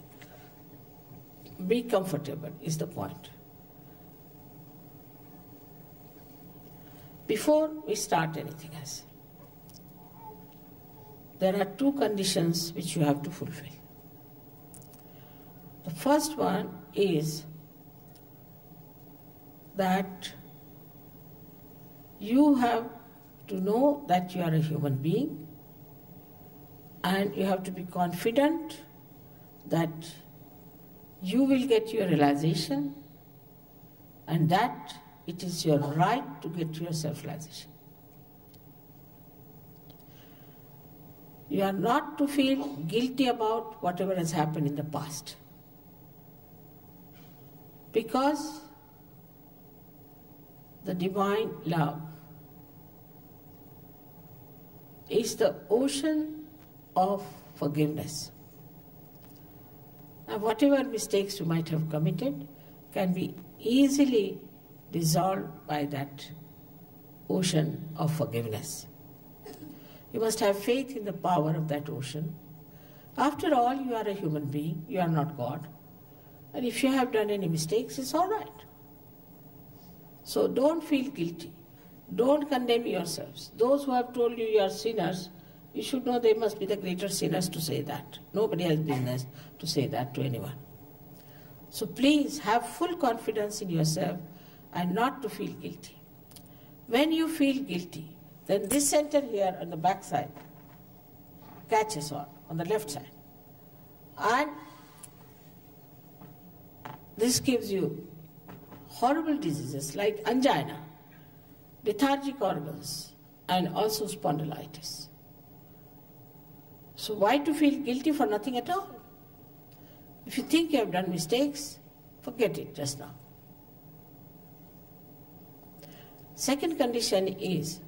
Be comfortable is the point. Before we start anything else, there are two conditions which you have to fulfill. The first one is that you have to know that you are a human being, and you have to be confident that you will get your realization and that it is your right to get your self-realization. You are not to feel guilty about whatever has happened in the past, because the divine love is the ocean of forgiveness. And whatever mistakes you might have committed can be easily dissolved by that ocean of forgiveness. You must have faith in the power of that ocean. After all, you are a human being, you are not God. And if you have done any mistakes, it's all right. So don't feel guilty. Don't condemn yourselves. Those who have told you you are sinners, you should know they must be the greater sinners to say that. Nobody has business to say that to anyone. So please have full confidence in yourself and not to feel guilty. When you feel guilty, then this center here on the back side catches on the left side. And this gives you horrible diseases like angina, lethargic organs, and also spondylitis. So why to feel guilty for nothing at all? If you think you have done mistakes, forget it just now. Second condition is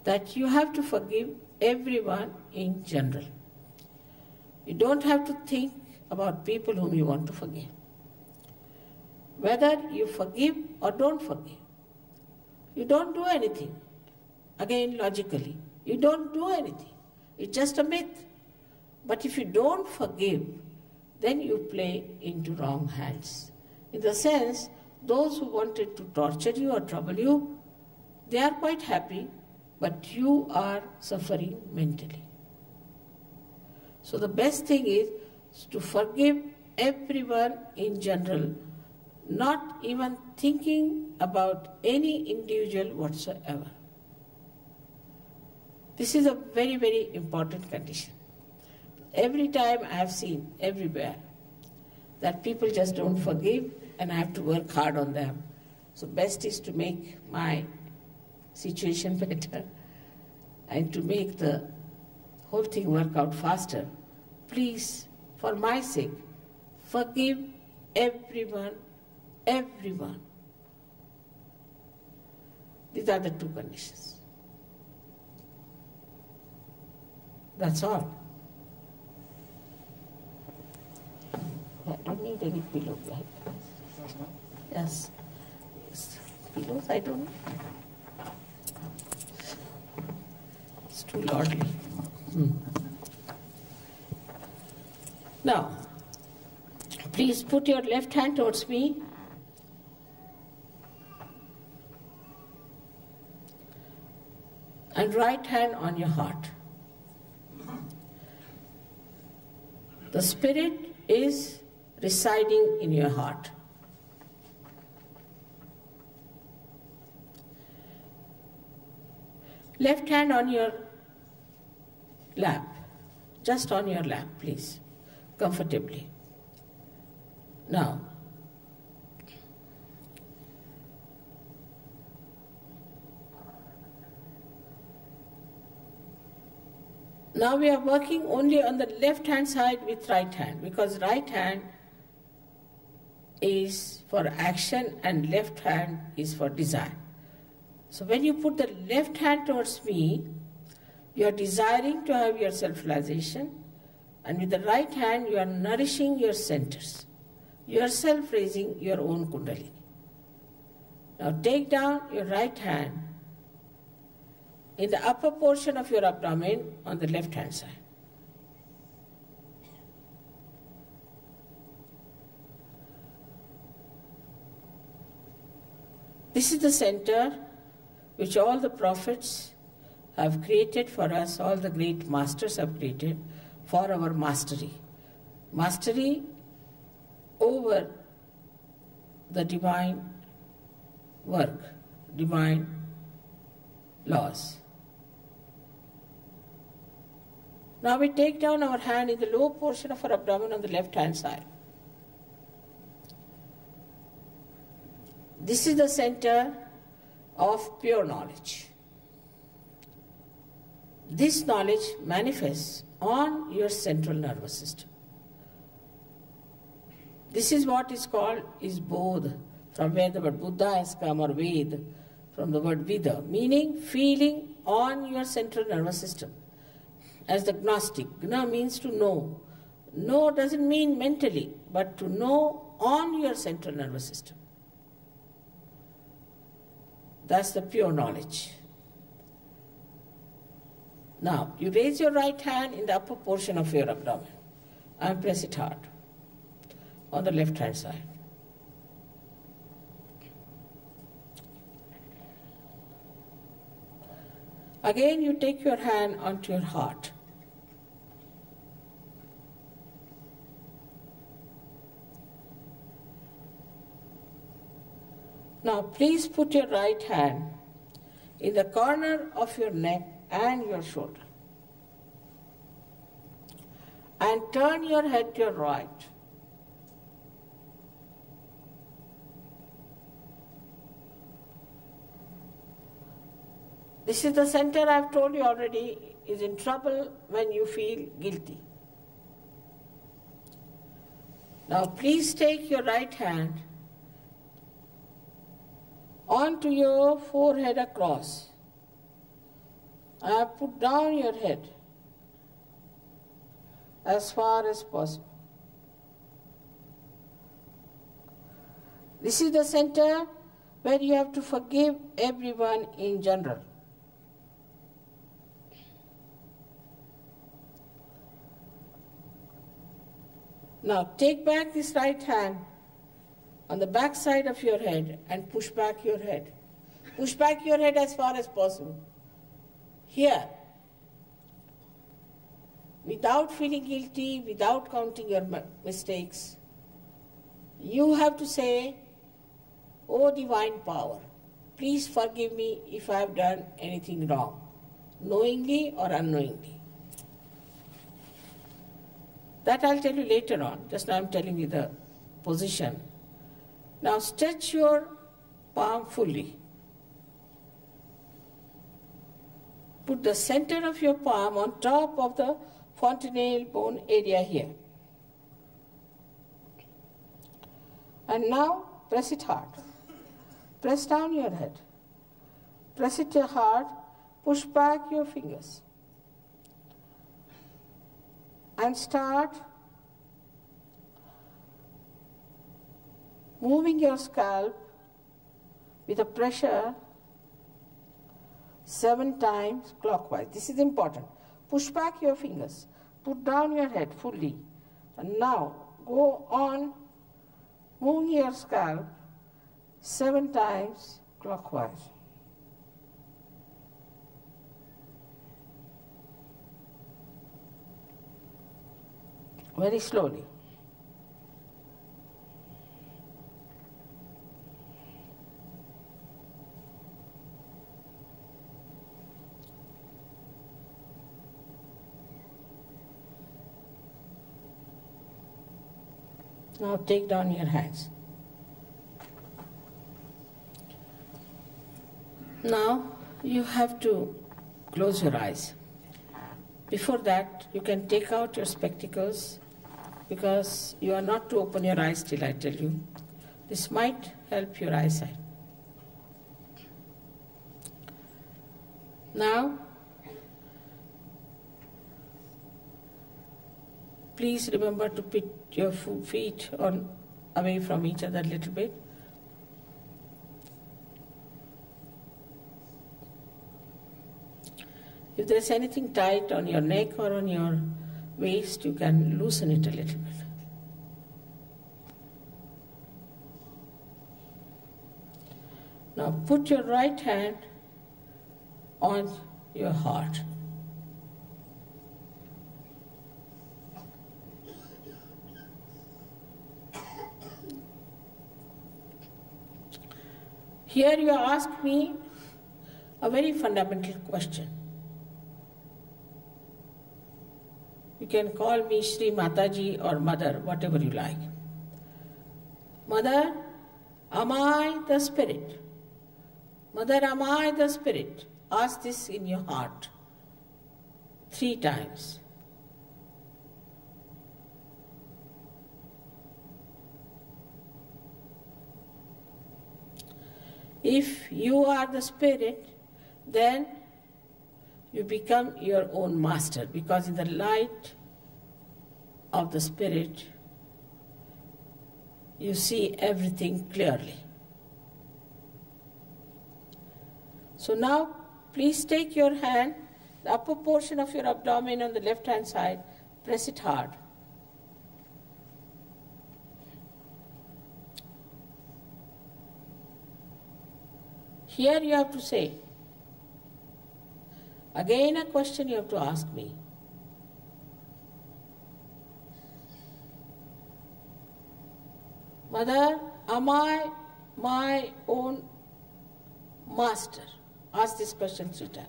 that you have to forgive everyone in general. You don't have to think about people whom you want to forgive. Whether you forgive or don't forgive, you don't do anything. Again, logically, you don't do anything. It's just a myth. But if you don't forgive, then you play into wrong hands. In the sense, those who wanted to torture you or trouble you, they are quite happy, but you are suffering mentally. So the best thing is to forgive everyone in general, not even thinking about any individual whatsoever. This is a very, very important condition. Every time I have seen everywhere that people just don't forgive, and I have to work hard on them. So best is to make my situation better. and to make the whole thing work out faster, please, for my sake, forgive everyone, everyone. These are the two conditions. That's all. I don't need any pillow like that. Yes. Pillows, I don't know. It's too lordly. Now, please put your left hand towards me. And right hand on your heart. The Spirit is residing in your heart. Left hand on your lap, just on your lap, please, comfortably. Now, we are working only on the left hand side with right hand, because right hand is for action and left hand is for desire. So when you put the left hand towards me, you are desiring to have your self-realization, and with the right hand you are nourishing your centers, yourself raising your own Kundalini. Now take down your right hand in the upper portion of your abdomen on the left hand side. This is the center which all the prophets have created for us, all the great masters have created for our mastery. Mastery over the divine work, divine laws. Now we take down our hand in the lower portion of our abdomen on the left hand side. This is the center of pure knowledge. This knowledge manifests on your central nervous system. This is what is called is Bodh, from where the word Buddha has come, or Ved, from the word Vida, meaning feeling on your central nervous system. As the Gnostic, Gna means to know. Know doesn't mean mentally, but to know on your central nervous system. That's the pure knowledge. Now, you raise your right hand in the upper portion of your abdomen and press it hard on the left hand side. Again, you take your hand onto your heart. Now, please put your right hand in the corner of your neck and your shoulder. And turn your head to your right. This is the center I've told you already is in trouble when you feel guilty. Now please take your right hand onto your forehead across. Put down your head as far as possible. This is the center where you have to forgive everyone in general. Now take back this right hand on the back side of your head and push back your head. Push back your head as far as possible. Here, without feeling guilty, without counting your mistakes, you have to say, "Oh divine power, please forgive me if I have done anything wrong, knowingly or unknowingly." That I'll tell you later on. Just now I'm telling you the position. Now stretch your palm fully. put the center of your palm on top of the fontanelle bone area here. And now press it hard. Press down your head. Press it hard. Push back your fingers. And start moving your scalp with a pressure 7 times clockwise. This is important. Push back your fingers. Put down your head fully. And now go on moving your scalp 7 times clockwise. Very slowly. Now take down your hands. Now you have to close your eyes. Before that, you can take out your spectacles because you are not to open your eyes till I tell you. This might help your eyesight. Now, please remember to put your feet away from each other a little bit. If there is anything tight on your neck or on your waist, you can loosen it a little bit. Now put your right hand on your heart. Here you ask me a very fundamental question. You can call me Shri Mataji or Mother, whatever you like. Mother, am I the spirit? Mother, am I the spirit? Ask this in your heart 3 times. If you are the spirit, then you become your own master, because in the light of the spirit, you see everything clearly. So now, please take your hand, the upper portion of your abdomen on the left hand side, press it hard. Here you have to say, again a question you have to ask me. Mother, am I my own master? Ask this question 3 times.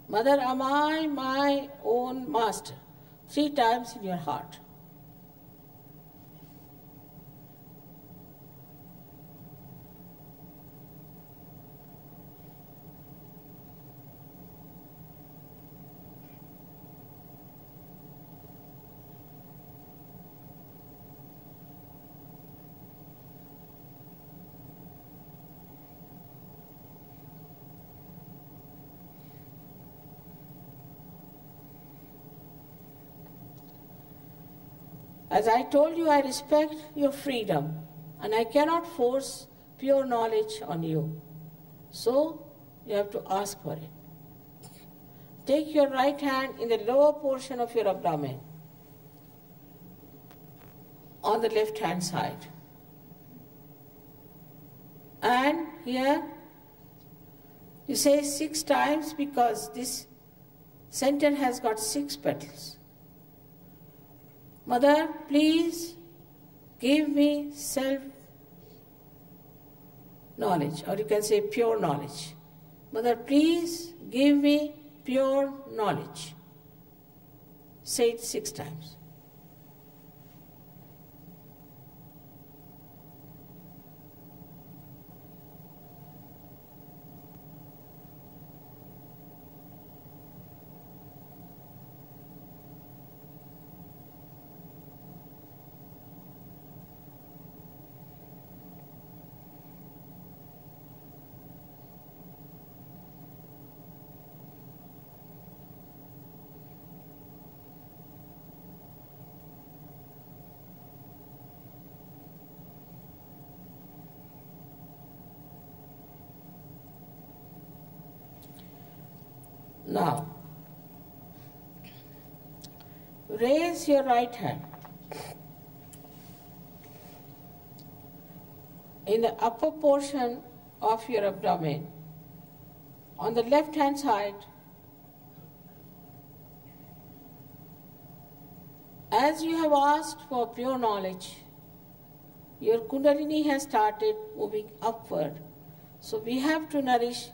Mother, am I my own master? 3 times in your heart. As I told you, I respect your freedom and I cannot force pure knowledge on you. So, you have to ask for it. Take your right hand in the lower portion of your abdomen on the left hand side. And here, you say 6 times because this center has got 6 petals. Mother, please give me self-knowledge, or you can say pure knowledge. Mother, please give me pure knowledge. Say it 6 times. Now, raise your right hand. In the upper portion of your abdomen, on the left hand side, as you have asked for pure knowledge, your Kundalini has started moving upward. So we have to nourish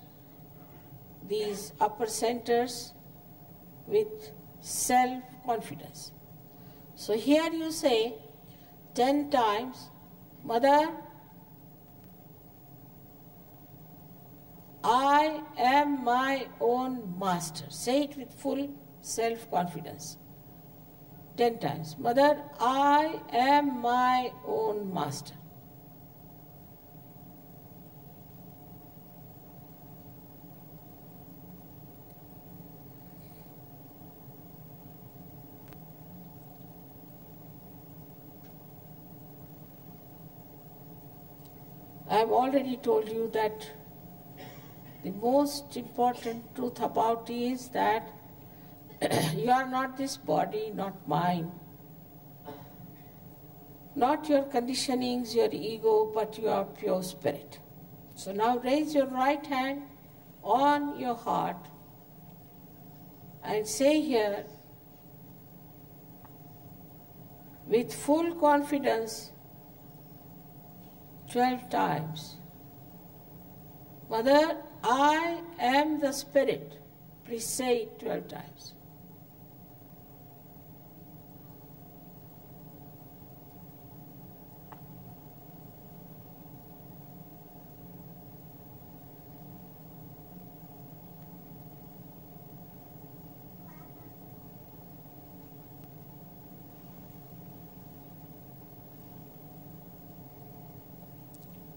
these upper centers with self-confidence. So here you say 10 times, Mother, I am my own master. Say it with full self-confidence. 10 times. Mother, I am my own master. I have already told you that the most important truth about is that you are not this body, not mine, not your conditionings, your ego, but you are pure spirit. So now raise your right hand on your heart and say here with full confidence 12 times, Mother, I am the spirit. Please say it 12 times.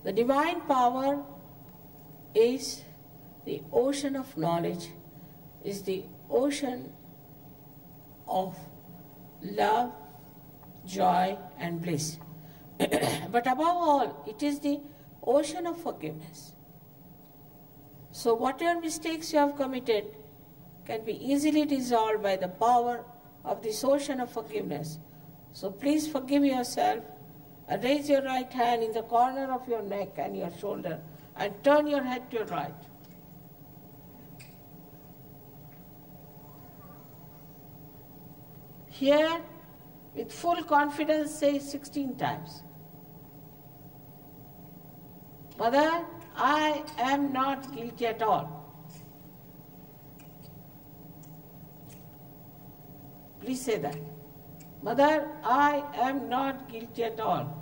The divine power is the ocean of knowledge, is the ocean of love, joy and bliss. But above all, it is the ocean of forgiveness. So whatever mistakes you have committed can be easily dissolved by the power of this ocean of forgiveness. So please forgive yourself and raise your right hand in the corner of your neck and your shoulder and turn your head to your right. Here, with full confidence, say 16 times. Mother, I am not guilty at all. Please say that. Mother, I am not guilty at all.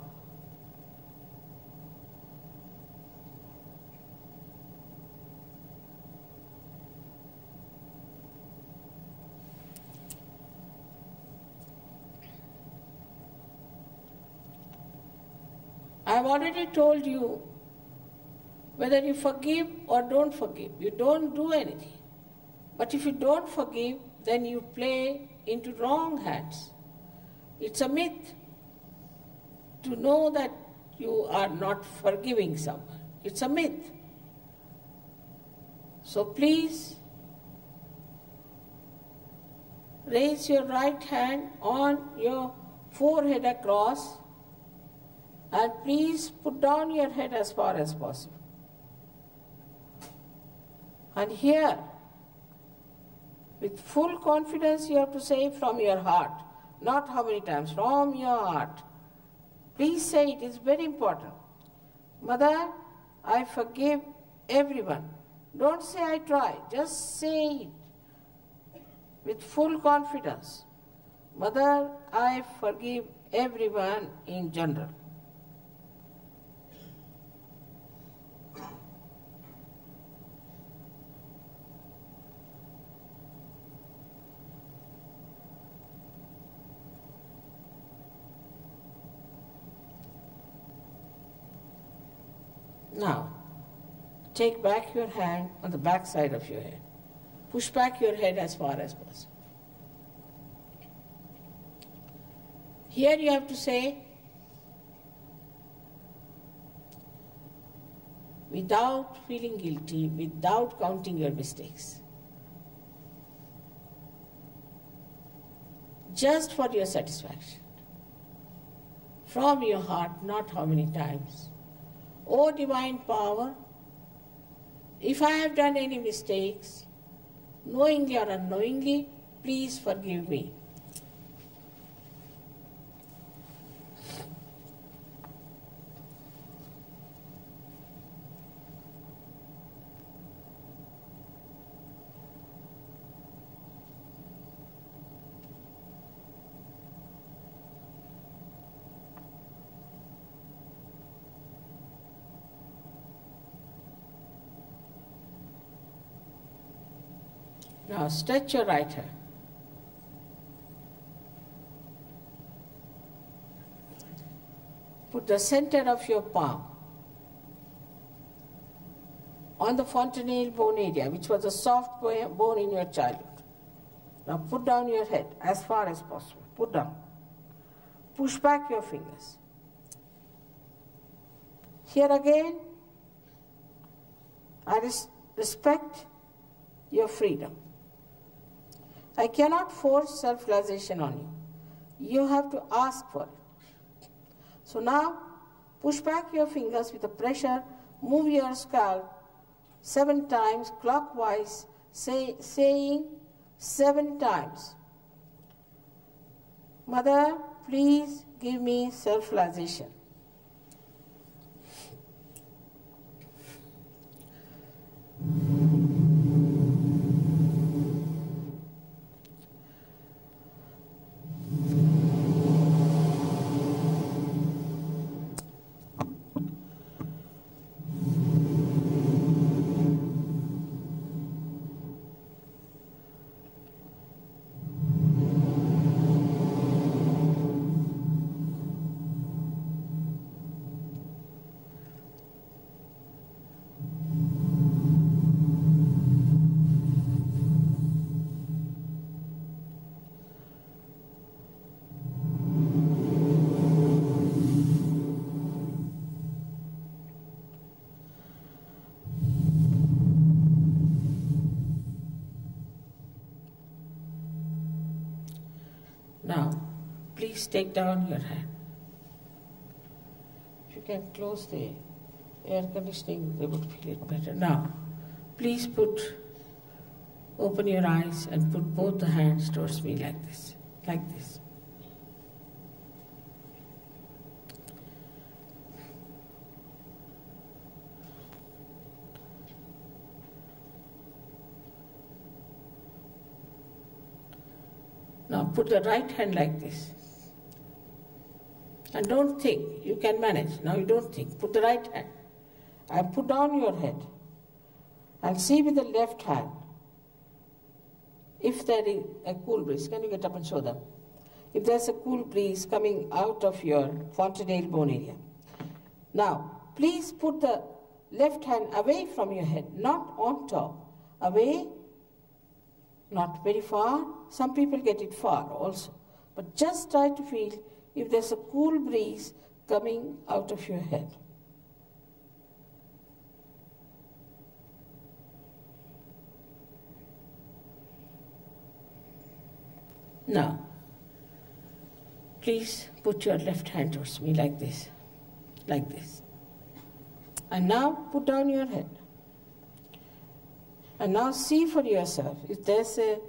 I have already told you whether you forgive or don't forgive. You don't do anything. But if you don't forgive, then you play into wrong hands. It's a myth to know that you are not forgiving someone. It's a myth. So please raise your right hand on your forehead across and please put down your head as far as possible. And here, with full confidence, you have to say from your heart. Not how many times, from your heart. Please say it is very important. Mother, I forgive everyone. Don't say I try, just say it with full confidence. Mother, I forgive everyone in general. Now, take back your hand on the back side of your head. Push back your head as far as possible. Here you have to say, without feeling guilty, without counting your mistakes. just for your satisfaction. From your heart, not how many times. O divine power, if I have done any mistakes, knowingly or unknowingly, please forgive me. Now stretch your right hand. Put the center of your palm on the fontanelle bone area, which was a soft bone in your childhood. Now put down your head as far as possible. Put down. Push back your fingers. Here again, I respect your freedom. I cannot force self-realization on you. You have to ask for it. So now, push back your fingers with the pressure, move your scalp 7 times clockwise, saying 7 times, Mother, please give me self-realization. Now, please take down your hand. If you can close the air conditioning, they would feel it better. Now, please open your eyes and put both the hands towards me like this, like this. Now put the right hand like this. And don't think, you can manage. Now you don't think. Put the right hand. And put down your head. And see with the left hand if there is a cool breeze. Can you get up and show them? If there's a cool breeze coming out of your fontanelle bone area. Now, please put the left hand away from your head, not on top. Away, not very far. Some people get it far also. But just try to feel if there's a cool breeze coming out of your head. Now, please put your left hand towards me like this, like this. And now put down your head. And now see for yourself if there's a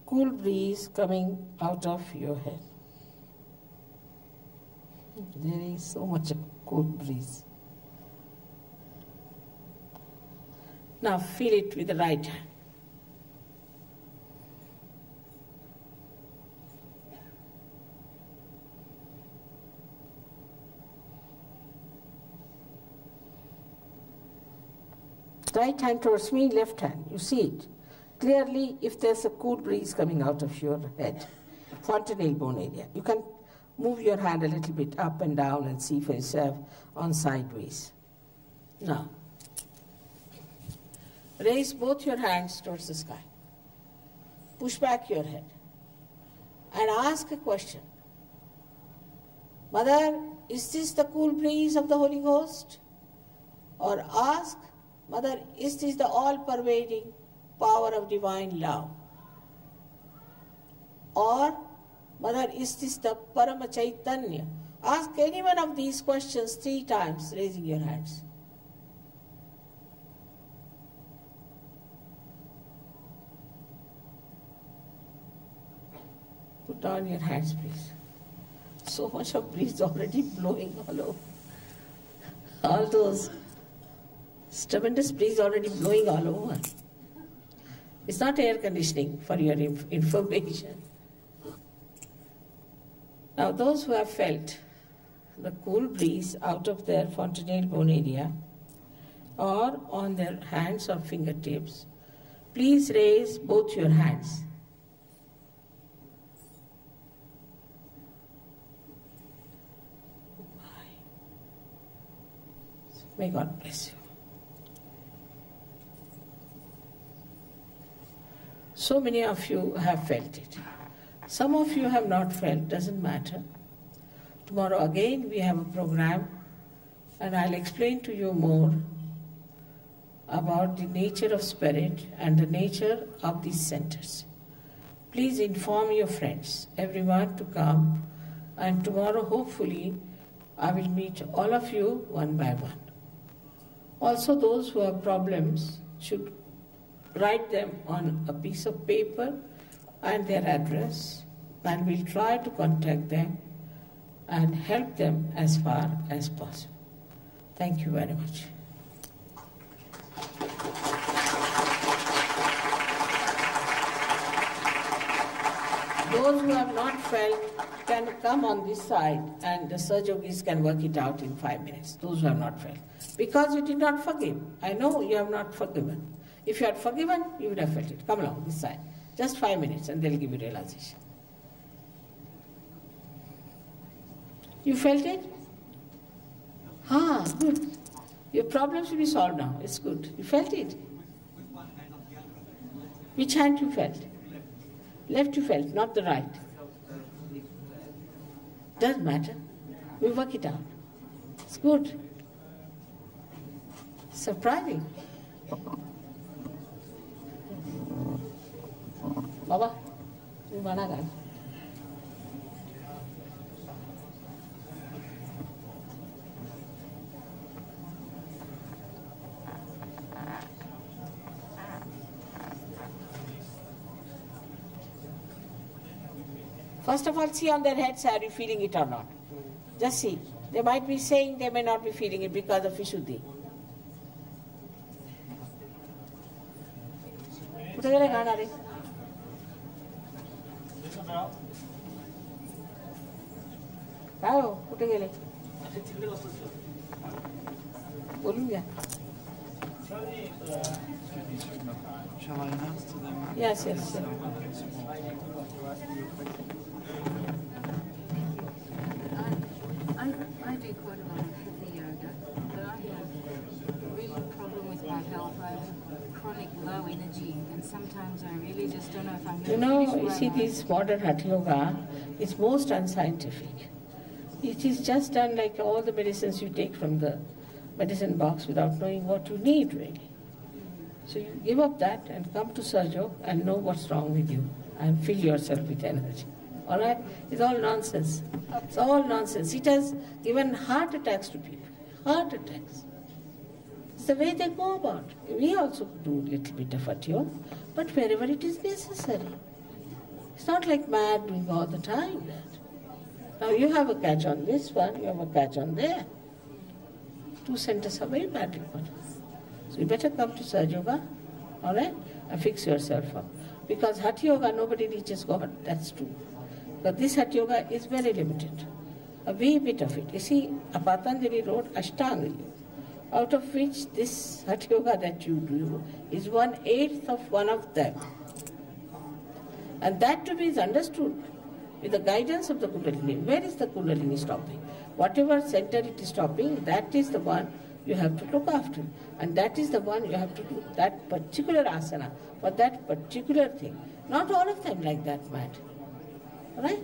cool breeze coming out of your head. There is so much cool breeze. Now feel it with the right hand. Right hand towards me, left hand. You see it clearly if there's a cool breeze coming out of your head, fontanelle bone area. You can move your hand a little bit up and down and see for yourself on sideways. Now, raise both your hands towards the sky. Push back your head and ask a question. Mother, is this the cool breeze of the Holy Ghost? Or ask, Mother, is this the all-pervading power of divine love? Or, Mother, is this the Parama Chaitanya? Ask any one of these questions 3 times, raising your hands. Put down your hands, please. So much of breeze already blowing all over. All those tremendous breeze already blowing all over. It's not air conditioning, for your information. Now, those who have felt the cool breeze out of their fontanelle bone area or on their hands or fingertips, please raise both your hands. May God bless you. So many of you have felt it. Some of you have not felt, doesn't matter. Tomorrow again we have a program and I'll explain to you more about the nature of spirit and the nature of these centers. Please inform your friends, everyone to come, and tomorrow hopefully I will meet all of you one by one. Also, those who have problems should write them on a piece of paper and their address, and we'll try to contact them and help them as far as possible. Thank you very much. Those who have not felt can come on this side, and the Sahajogis can work it out in 5 minutes, those who have not felt. Because you did not forgive. I know you have not forgiven. If you had forgiven, you would have felt it. Come along this side. Just 5 minutes and they'll give you realization. You felt it? Good. Your problems will be solved now. It's good. You felt it? Which hand you felt? Left you felt, not the right. Doesn't matter. We work it out. It's good. Surprising. Baba, you mana gan? First of all, see on their heads, are you feeling it or not? Just see. They might be saying, they may not be feeling it because of Vishuddhi. Shall I announce to them? Yes. I do quite a lot of heavy yoga, but I have a real problem with my health. I have chronic low energy, and sometimes I really just don't know if I'm going to finish. You see, this modern Hatha Yoga is most unscientific. It is just done like all the medicines you take from the medicine box without knowing what you need really. So you give up that and come to Sahajog and know what's wrong with you and fill yourself with energy. All right? It's all nonsense. It's all nonsense. It has given heart attacks to people. Heart attacks. It's the way they go about. We also do a little bit of Hatha Yoga, but wherever it is necessary. It's not like mad doing all the time that. Now you have a catch on this one, you have a catch on there. 2 centers are very badly put. So you better come to Sahaja Yoga, all right, and fix yourself up. Because Hatha Yoga, nobody reaches God, that's true. But this Hatha Yoga is very limited. A wee bit of it. You see, Patanjali wrote Ashtanga Yoga, out of which this Hatha Yoga that you do is 1/8 of one of them. And that to be is understood with the guidance of the Kundalini. Where is the Kundalini stopping? Whatever center it is stopping, that is the one you have to look after. And that is the one you have to do, that particular asana, for that particular thing. Not all of them like that, Matt. Right?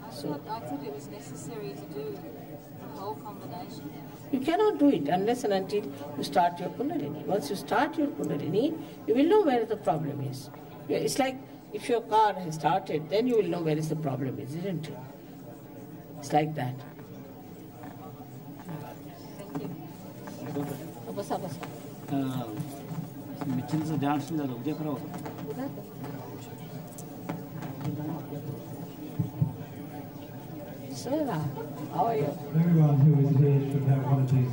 I thought it was necessary to do the whole combination. You cannot do it unless and until you start your Kundalini. Once you start your Kundalini, you will know where the problem is. It's like If your car has started, then you will know where is the problem, isn't it? It's like that. 미친에서 대학생들 어디 가라고? Sarah, how are you? Everyone who is here should have one of these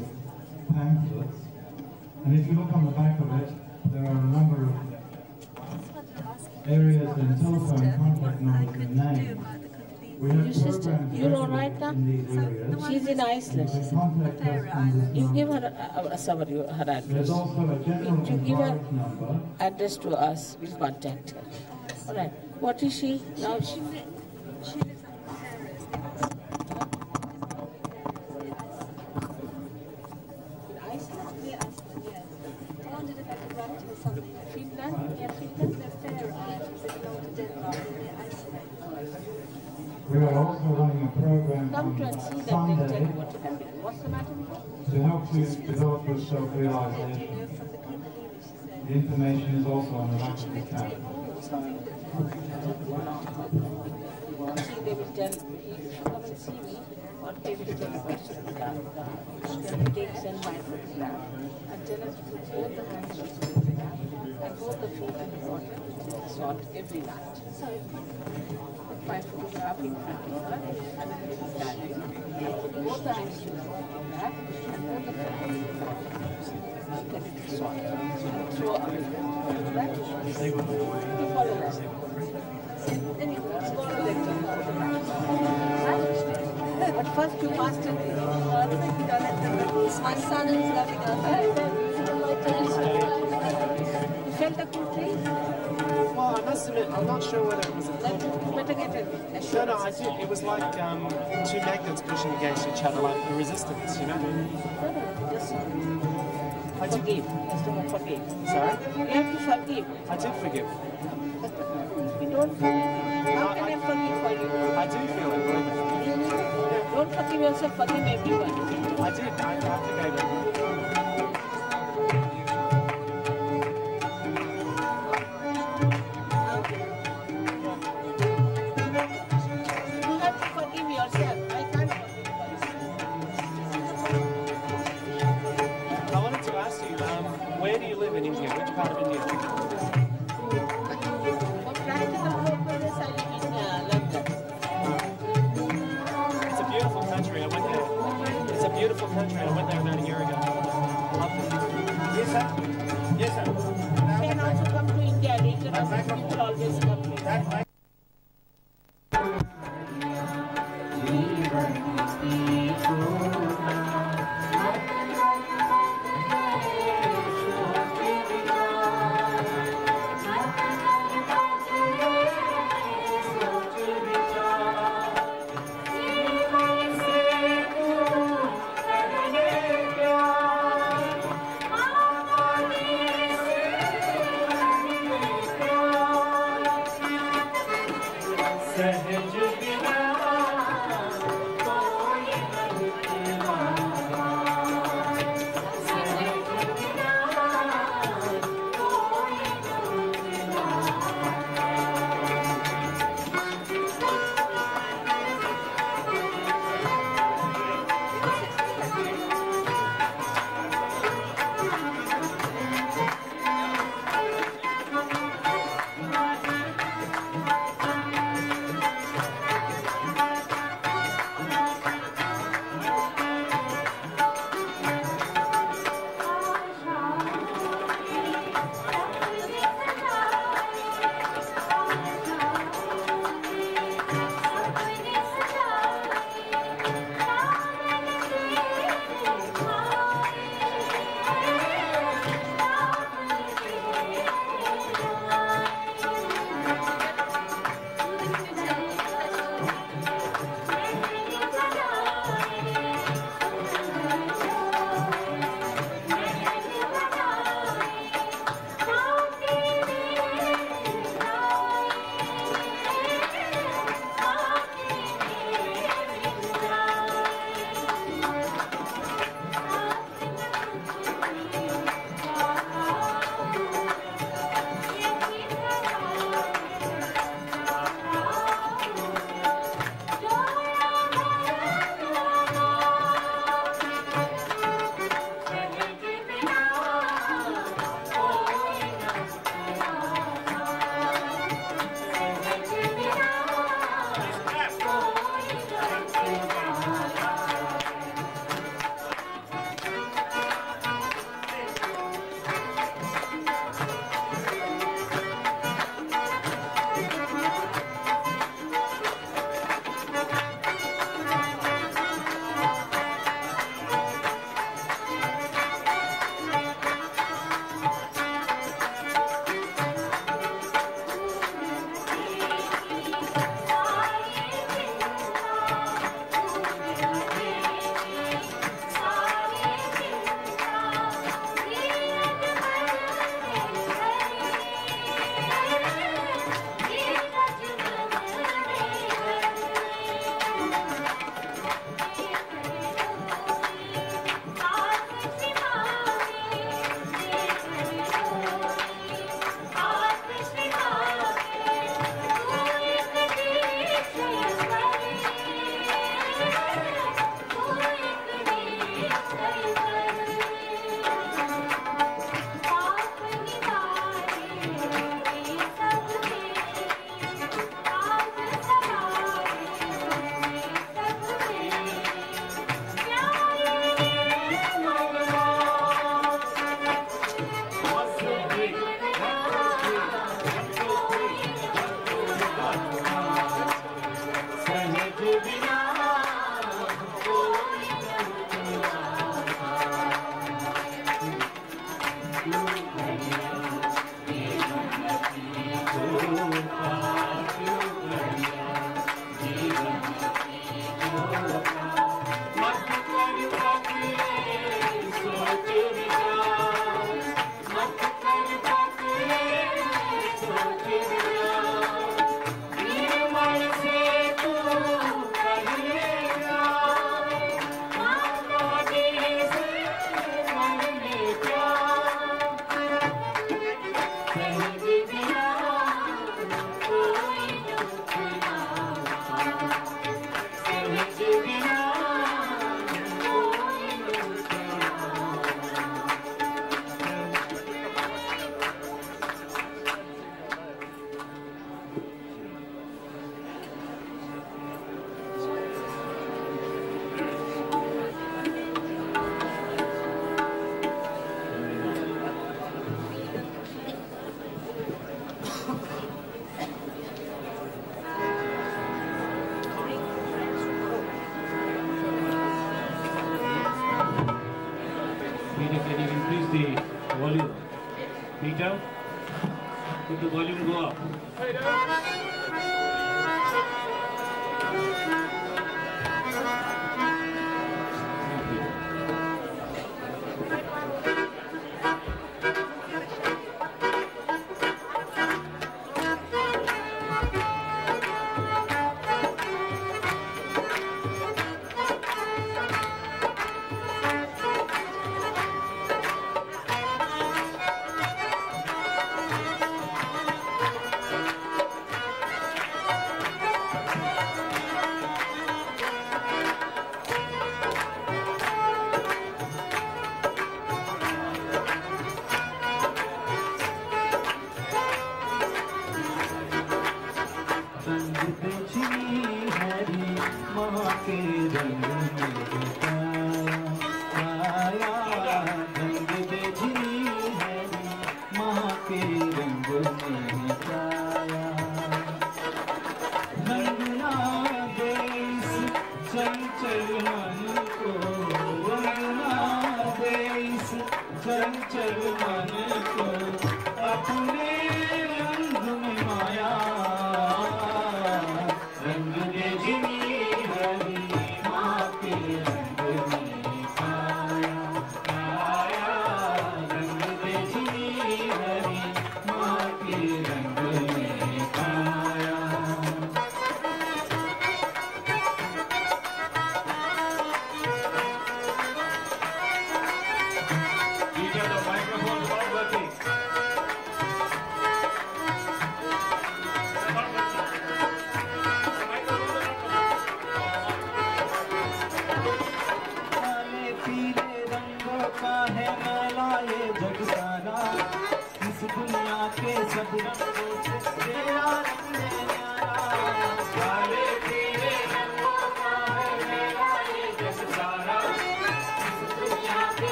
pamphlets. And if you look on the back of it, there are a number of areas and telephone contact numbers and names. We have programs You're all right now? in these areas. She's in Iceland. You can contact us on this You give number. her her address. There's also a general You give her inquiries number. address to us, we'll contact her. All right. What is she now? She lives up in Iceland, yes. I wondered if I could write her something. Finland? Yeah, Finland, they're fair items that belong to Denmark and they're Iceland. We are also running a program Come to on and see them, they'll tell you Sunday what to happen. What's the matter with her? to help you develop your self-realization. You're from the Kundalini, she said. The information is also on the back of the tab. See, they will tell, if you come and see me, or they will tell you what to be done. Then you take send my photograph and tell us to put both the hands on the photograph and both the feet in the water, salt every night. Put my photograph in front of her and then she's standing. And put both the hands in the photograph and both the feet in the water. Get it to salt and throw away. Right? You follow that. Then you go to the but first you must do this. My son is loving You felt the cool breeze? Well, I must admit, I'm not sure whether it was a Then you better get it. No, I did. It was like two magnets pushing against each other, like a resistance, you know? Just I did. forgive. Just forgive. Sorry? You have to forgive. I did forgive. You don't forgive. How can I forgive for you? I do feel it, believe me. Don't forgive yourself, forgive everyone. I did. I forgave it. You have to forgive yourself. I can't forgive myself. I wanted to ask you, where do you live in India? Which part of India? For practical purposes, I live in London. It's a beautiful country. I went there. It's a beautiful country. I went there about a year ago. I loved it. Yes, sir. Yes, sir. You can also come to India later on. You will always come here. Peter, could the volume go up?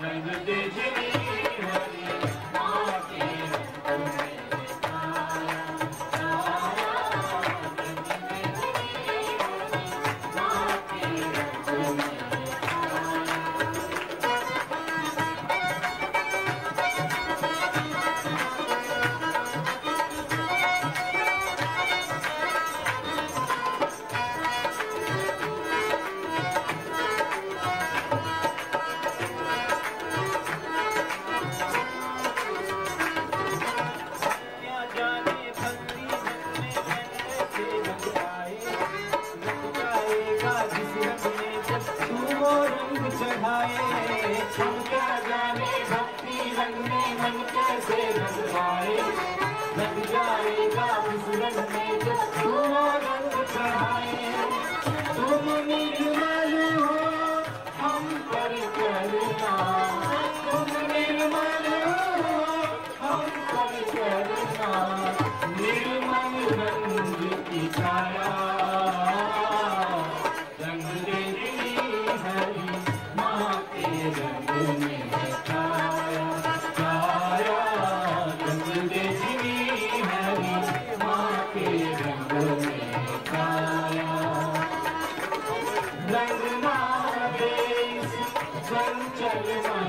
Rangna Desh, Sanchal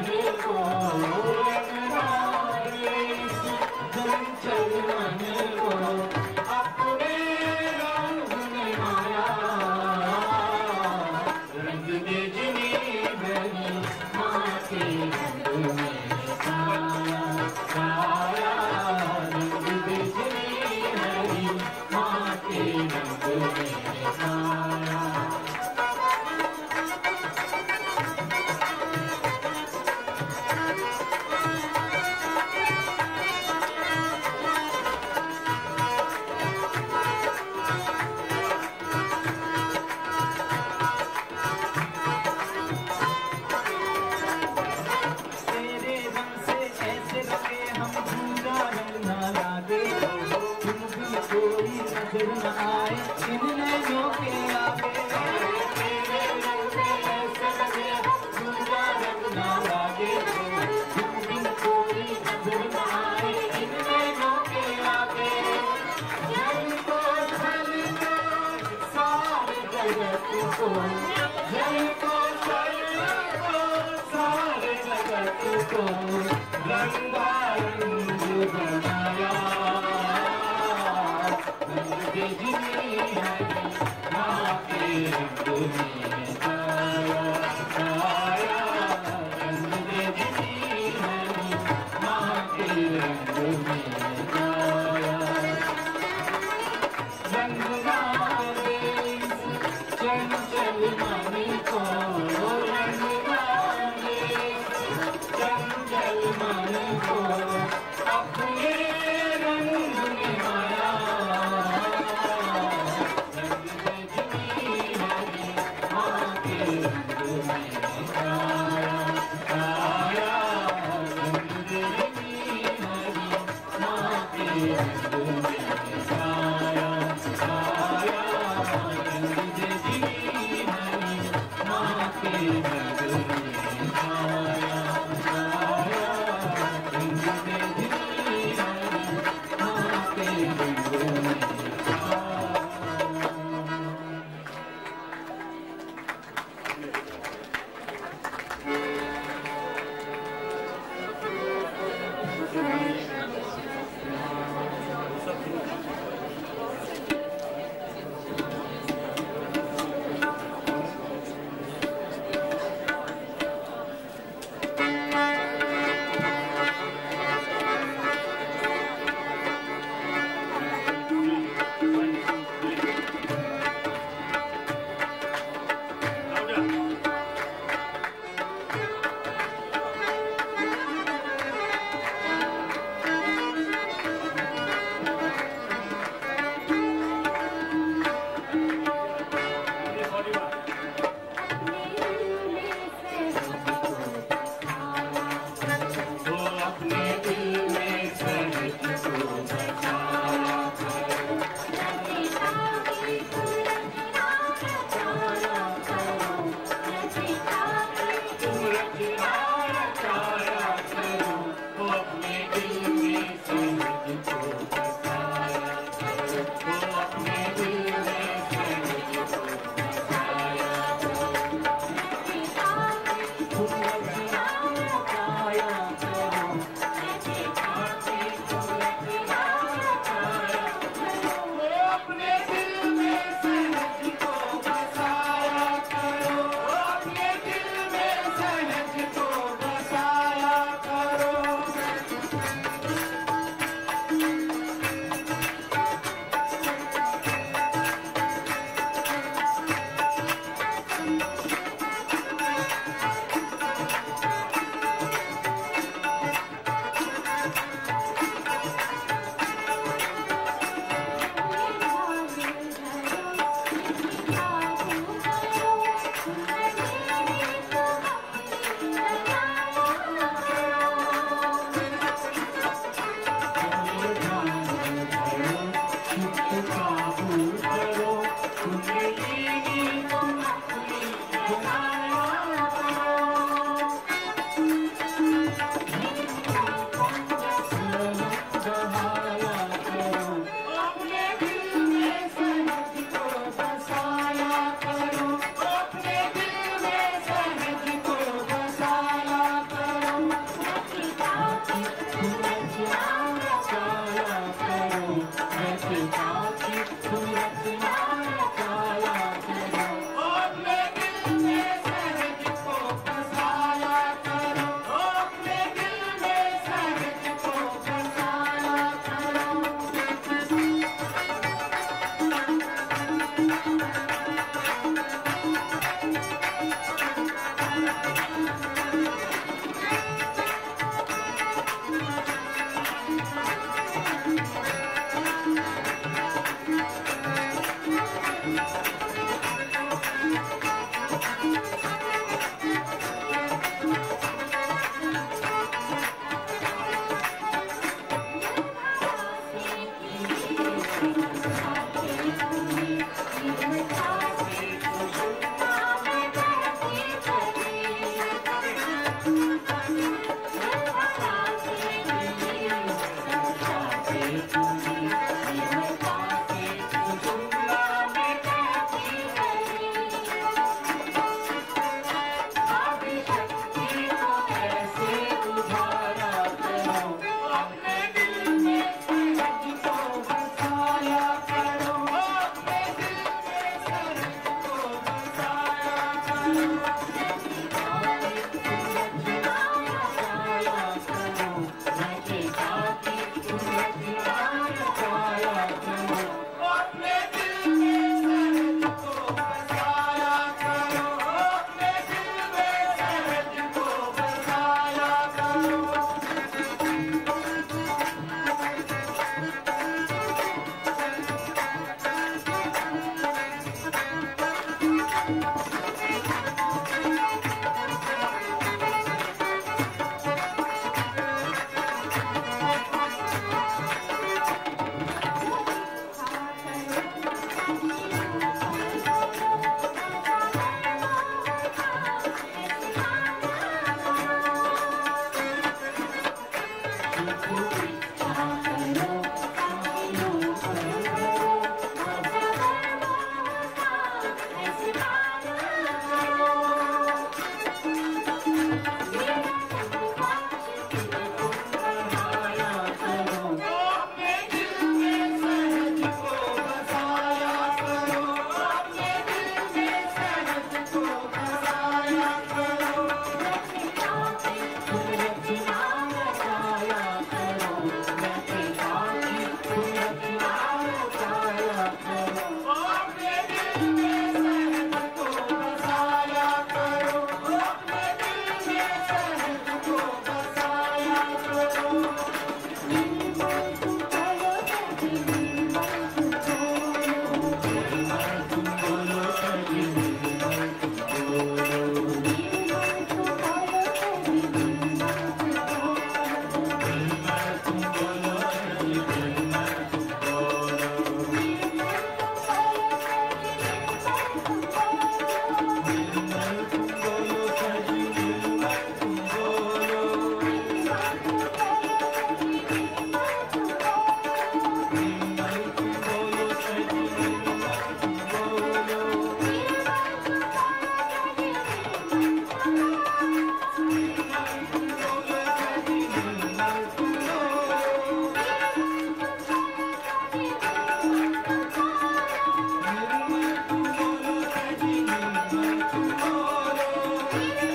Thank you.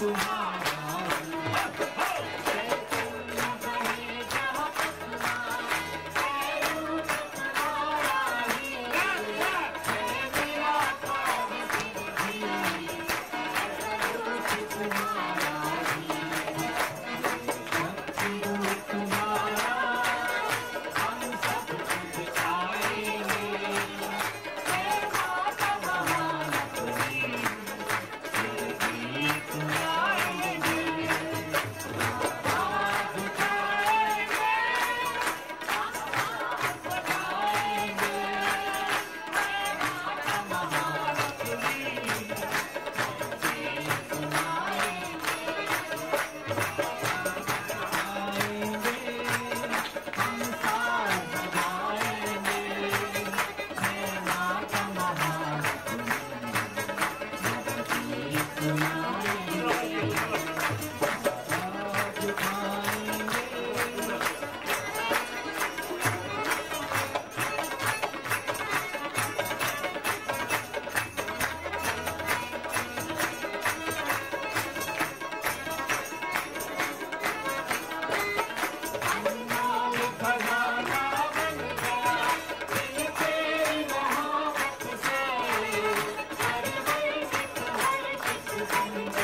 Thank you.